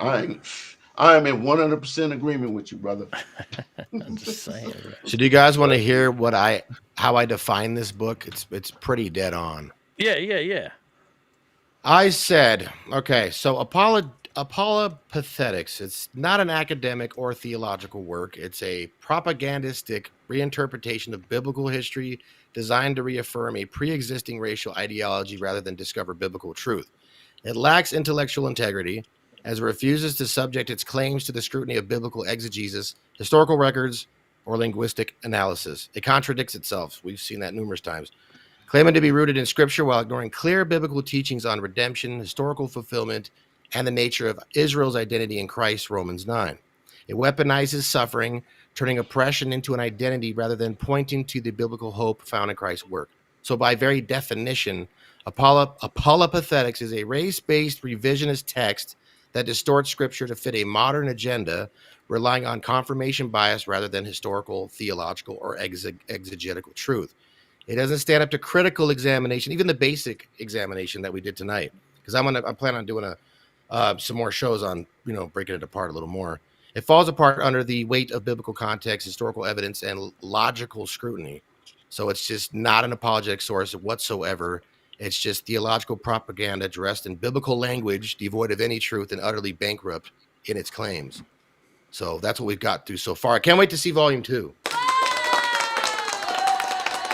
I am in 100% agreement with you, brother. I'm just saying. Bro. So do you guys want to hear how I define this book? It's pretty dead on. Yeah. I said, okay, so apologetics, it's not an academic or theological work. It's a propagandistic reinterpretation of biblical history designed to reaffirm a pre-existing racial ideology rather than discover biblical truth. It lacks intellectual integrity as it refuses to subject its claims to the scrutiny of biblical exegesis, historical records, or linguistic analysis. It contradicts itself. We've seen that numerous times. Claiming to be rooted in scripture while ignoring clear biblical teachings on redemption, historical fulfillment, and the nature of Israel's identity in Christ, Romans 9. It weaponizes suffering, turning oppression into an identity rather than pointing to the biblical hope found in Christ's work. So by very definition, apologetics is a race-based revisionist text that distorts scripture to fit a modern agenda, relying on confirmation bias rather than historical, theological, or exegetical truth. It doesn't stand up to critical examination, even the basic examination that we did tonight. Because I'm planning on doing some more shows on, breaking it apart a little more. It falls apart under the weight of biblical context, historical evidence, and logical scrutiny. So it's just not an apologetic source whatsoever. It's just theological propaganda dressed in biblical language, devoid of any truth and utterly bankrupt in its claims. So that's what we've got through so far. I can't wait to see volume 2.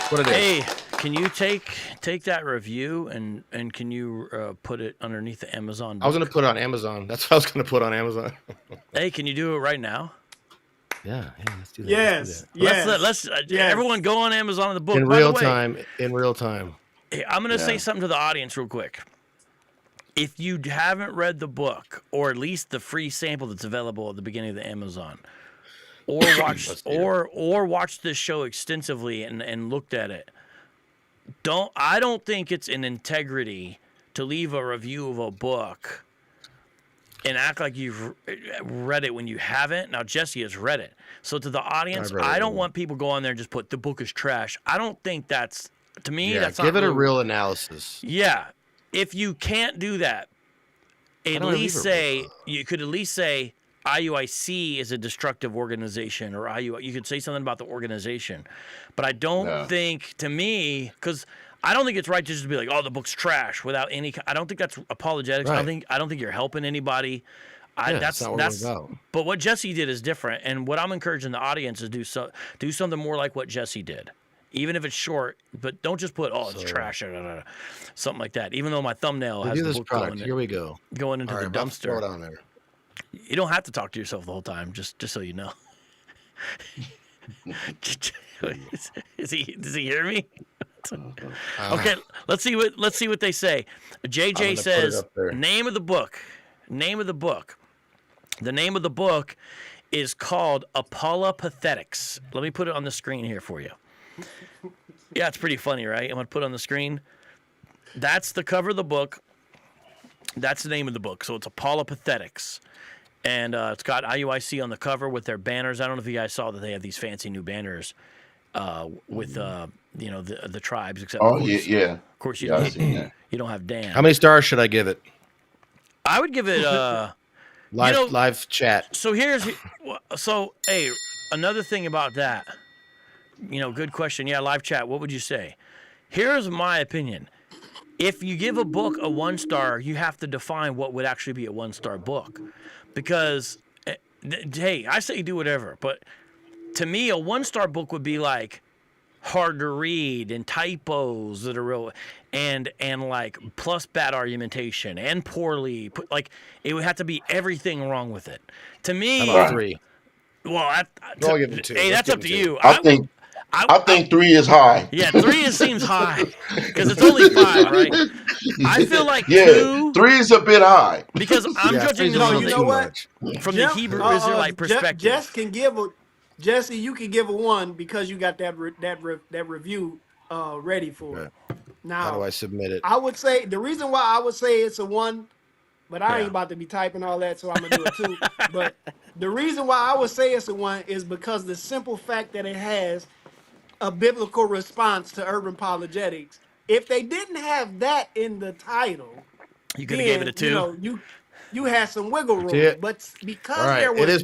What it is. Hey, can you take that review and can you put it underneath the Amazon book? I was going to put it on Amazon. That's what I was going to put on Amazon. Hey, can you do it right now? Yeah, let's do that. Yes. Let's everyone go on Amazon in the book. In By real the way, time. In real time. Hey, I'm going to say something to the audience real quick. If you haven't read the book, or at least the free sample that's available at the beginning of the Amazon, or watch this show extensively and looked at it, I don't think it's an integrity to leave a review of a book and act like you've read it when you haven't. Now, Jesse has read it. So to the audience, I don't want people go on there and just put the book is trash. I don't think that's, to me, that's not give it a really, real analysis. Yeah. If you can't do that, you could at least say IUIC is a destructive organization, or you could say something about the organization. But I don't think, to me, because I don't think it's right to just be like, oh, the book's trash without any. I don't think that's apologetics. Right. I don't think you're helping anybody. That's not what it's about. But what Jesse did is different, and what I'm encouraging the audience is do something more like what Jesse did. Even if it's short, but don't just put, it's trash, something like that. Even though my thumbnail has the book going, here we go. Going into the dumpster. Throw it on there. You don't have to talk to yourself the whole time, just so you know. Does he hear me? Okay, let's see what they say. JJ says name of the book. Name of the book. The name of the book is called Apologetics. Let me put it on the screen here for you. Yeah, it's pretty funny, right? I'm going to put it on the screen. That's the cover of the book. That's the name of the book. So it's Apologetics. And it's got IUIC on the cover with their banners. I don't know if you guys saw that they have these fancy new banners with the tribes. Except Of course, you don't have Dan. How many stars should I give it? I would give it live chat. So hey, another thing about that. Good question. Yeah, live chat. What would you say? Here's my opinion. If you give a book a 1 star, you have to define what would actually be a 1-star book. Because, hey, I say do whatever. But to me, a 1-star book would be like hard to read and typos that are real and like plus bad argumentation and poorly. Like it would have to be everything wrong with it. To me, how about 3? Well, I'll give it 2. Hey, that's up to you. I think 3 is high. Yeah, 3 seems high because it's only 5, right? I feel like 2. 3 is a bit high because I'm judging this from the Hebrew Israelite perspective. Jesse, you can give a 1 because you got that review ready for it. Now, how do I submit it? I would say the reason why I would say it's a 1, but I ain't about to be typing all that, so I'm gonna do it too. But the reason why I would say it's a 1 is because the simple fact that it has a biblical response to urban apologetics. If they didn't have that in the title, you could have gave it a 2. You had some wiggle room, but because there was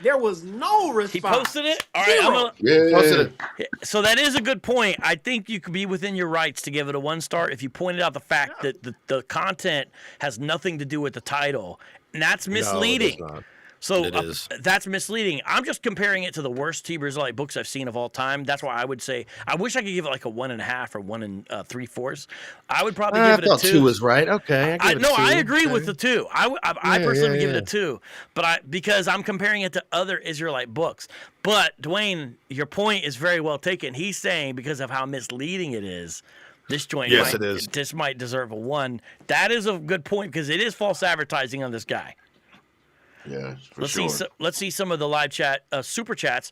there was no response. He posted it. All right, posted it. So that is a good point. I think you could be within your rights to give it a 1 star if you pointed out the fact that the content has nothing to do with the title, and that's misleading. No, it is not. So that's misleading. I'm just comparing it to the worst Hebrew Israelite books I've seen of all time. That's why I would say I wish I could give it like a 1.5 or 1 3/4. I would probably give it a 2. 2 is right. Okay. I agree with the 2. I personally would give it a 2, but because I'm comparing it to other Israelite books. But Dwayne, your point is very well taken. He's saying because of how misleading it is, This joint, Yes, it is. This might deserve a 1. That is a good point because it is false advertising on this guy. Yeah, for sure. Let's see some of the live chat, super chats.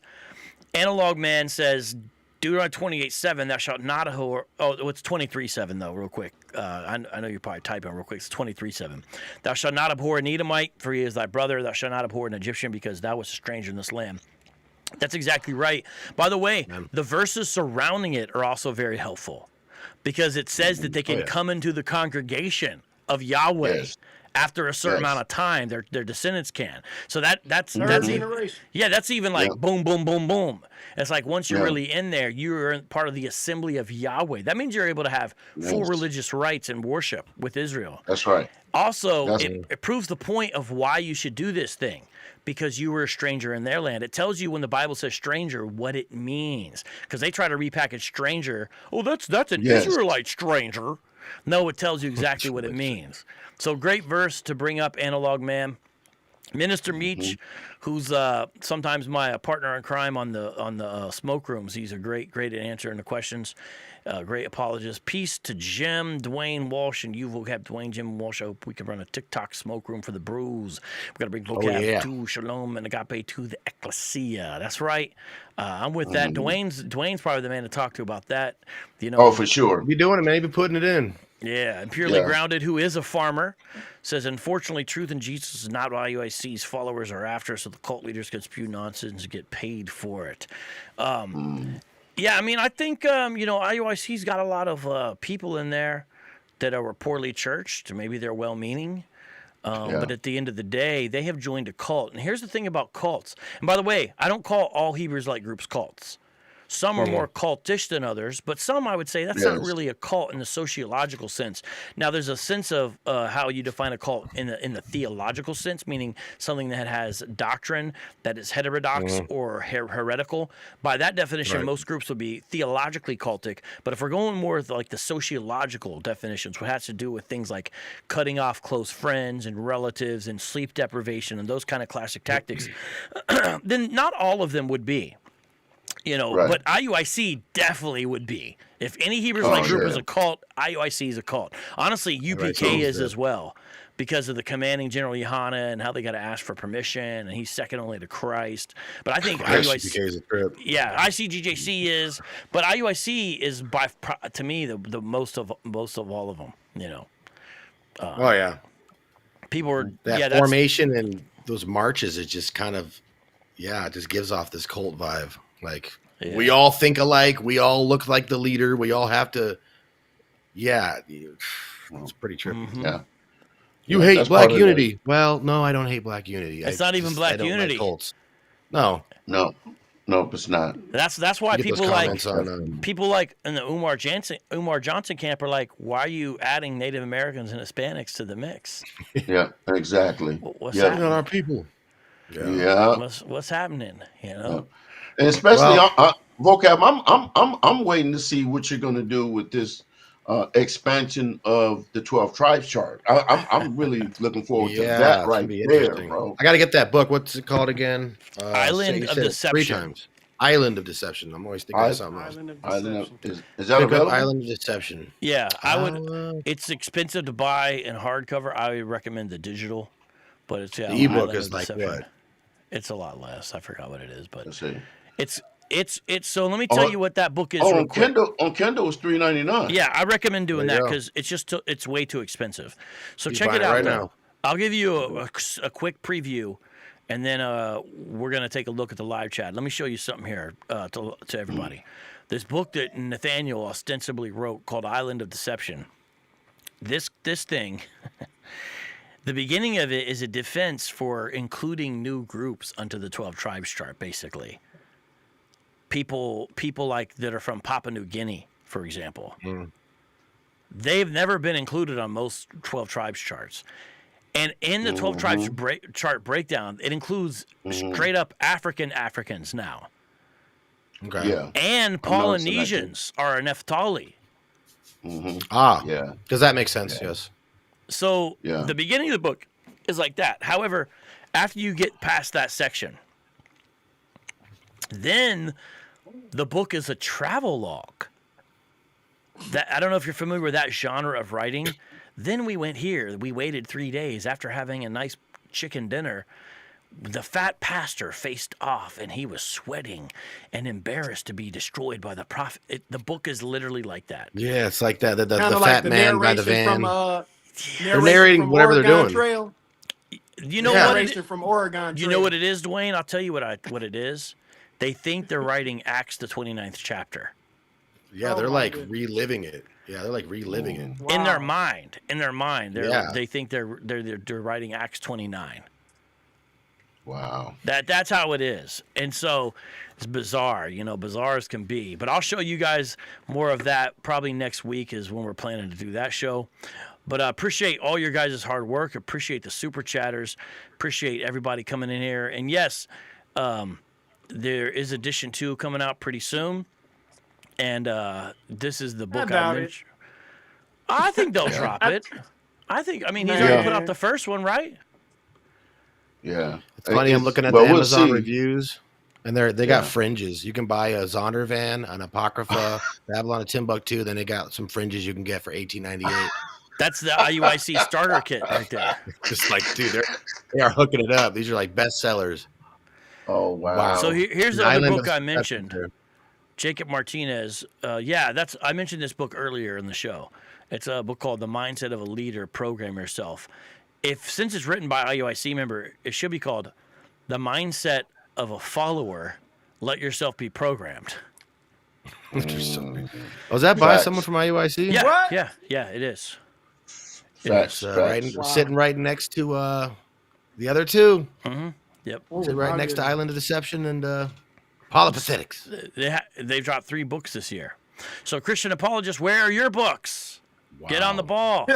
Analog Man says, Deuteronomy 28:7, thou shalt not abhor. Oh, it's 23:7 though, real quick. I know you're probably typing real quick. It's 23:7. Thou shalt not abhor an Edomite, for he is thy brother. Thou shalt not abhor an Egyptian, because thou wast a stranger in this land. That's exactly right. By the way, the verses surrounding it are also very helpful, because it says that they can come into the congregation of Yahweh after a certain amount of time. Their descendants can. So that's even like boom, boom, boom, boom. It's like once you're really in there, you're part of the assembly of Yahweh. That means you're able to have full religious rights and worship with Israel. That's right. Also, it proves the point of why you should do this thing, because you were a stranger in their land. It tells you when the Bible says stranger what it means, because they try to repackage stranger. Oh, that's an Israelite stranger. No, it tells you exactly what it means. So great verse to bring up, Analog Man. Minister Meach, who's sometimes my partner in crime on the smoke rooms. He's a great at answering the questions. Great apologist. Peace to Jim, Dwayne Walsh, and you, Vocab. Dwayne, Jim Walsh. I hope we can run a TikTok smoke room for the brews. We've got to bring Vocab to Shalom and Agape to the Ecclesia. That's right. I'm with that. Dwayne's probably the man to talk to about that. You know. Oh, for sure. You doing it, man? You be putting it in. Yeah, and Purely Grounded, who is a farmer, says, unfortunately, truth in Jesus is not what IUIC's followers are after, so the cult leaders can spew nonsense and get paid for it. Yeah, I mean, I think, IUIC's got a lot of people in there that are poorly churched. Maybe they're well-meaning. But at the end of the day, they have joined a cult. And here's the thing about cults. And by the way, I don't call all Hebrew Israelite groups cults. Some are more cultish than others, but some I would say that's not really a cult in the sociological sense. Now, there's a sense of how you define a cult in the theological sense, meaning something that has doctrine that is heterodox or heretical. By that definition, most groups would be theologically cultic. But if we're going more with like the sociological definitions, what has to do with things like cutting off close friends and relatives and sleep deprivation and those kind of classic tactics, then not all of them would be. But IUIC definitely would be. If any Hebrew Israelite group is a cult, IUIC is a cult. Honestly, UPK is as well, because of the commanding General Yohana and how they got to ask for permission, and he's second only to Christ. But I think IUIC is a trip. Yeah, ICGJC is, but IUIC is to me the most of all of them. People are that formation and those marches. It just kind of it just gives off this cult vibe. Like, we all think alike. We all look like the leader. We all have to. Yeah. It's pretty trippy. Yeah. You hate black unity. Well, no, I don't hate black unity. It's not even black unity. Like cults. No, it's not. That's why people like in the Umar Johnson camp are like, why are you adding Native Americans and Hispanics to the mix? Yeah, exactly. What's happening on our people? Yeah. What's happening? And especially Vocab, I'm waiting to see what you're going to do with this expansion of the 12 tribes chart. I'm really looking forward to that right there, bro. I got to get that book. What's it called again? Island of Deception. 3 times. Island of Deception. I'm always thinking of something else. Is that available? Island of Deception. Yeah, I would. It's expensive to buy in hardcover. I would recommend the digital, but it's the ebook is like what? It's a lot less. I forgot what it is, but let's see. It's so let me tell you what that book is. On Kindle is $3.99. Yeah, I recommend doing that because it's way too expensive. So check it out right now. I'll give you a quick preview, and then we're gonna take a look at the live chat. Let me show you something here to everybody. This book that Nathaniel ostensibly wrote called Island of Deception. This thing. The beginning of it is a defense for including new groups onto the 12 tribes chart, basically. People like that are from Papua New Guinea, for example. They've never been included on most 12 tribes charts. And in the 12 tribes chart breakdown, it includes straight up Africans now. Okay. Yeah. And Polynesians are a Naphtali. Yeah. Does that make sense? Yeah. Yes. So the beginning of the book is like that. However, after you get past that section, then the book is a travel log. That I don't know if you're familiar with that genre of writing. Then we went here. We waited 3 days after having a nice chicken dinner. The fat pastor faced off, and he was sweating and embarrassed to be destroyed by the prophet. The book is literally like that. Yeah, it's like that. The Kind of fat like the man by the narration van. from They're narrating from whatever they're Oregon doing. Trail. You know Yeah. what? Narration from Oregon You Trail. know what it is, Dwayne? I'll tell you what it is. They think they're writing Acts the 29th chapter. Yeah, Oh, they're my like goodness. reliving it. Yeah, they're like reliving it. In their Wow. mind. Yeah. They think they're writing Acts 29. Wow. That's how it is. And so it's bizarre, bizarre as can be. But I'll show you guys more of that probably next week is when we're planning to do that show. But I appreciate all your guys' hard work. Appreciate the super chatters. Appreciate everybody coming in here. And yes, there is edition 2 coming out pretty soon. And this is the book I doubt it. mentioned. I think they'll drop it. I mean, he's Man. already put out the first one, right? Yeah. It's funny. I'm looking at well, the we'll Amazon see. reviews, and they got fringes. You can buy a Zondervan, an Apocrypha, Babylon, a Timbuktu. Then they got some fringes you can get for $18.98. That's the IUIC starter kit right there. Just like, dude, they are hooking it up. These are like bestsellers. Oh wow. So here's The the other Island book of I Deception mentioned. there. Jacob Martinez. I mentioned this book earlier in the show. It's a book called The Mindset of a Leader, Program Yourself. Since it's written by IUIC member, it should be called The Mindset of a Follower, Let Yourself Be Programmed. Was that by Facts. someone from IUIC? Yeah, What? yeah, it is. Facts, It's, facts. sitting right next to the other two. Yep. Oh, Sitting right my next to goodness. Island of Deception and Apologetics. They've dropped 3 books this year. So, Christian Apologists, where are your books? Get on the ball.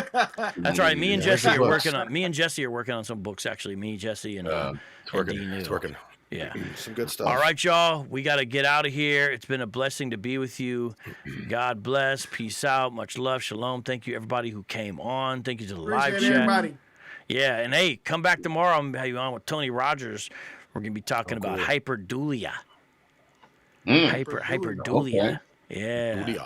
That's right. Me and Yeah, Jesse are books. working on some books. Actually, me, Jesse, and It's working. and It's working. Yeah. Some good stuff. All right, y'all. We got to get out of here. It's been a blessing to be with you. God bless. Peace out. Much love. Shalom. Thank you, everybody who came on. Thank you to the live Appreciate chat. everybody. Yeah, and hey, come back tomorrow. I'm gonna have you on with Tony Rogers. We're gonna be talking about hyperdulia. Hyperdulia. Okay. Yeah. Booty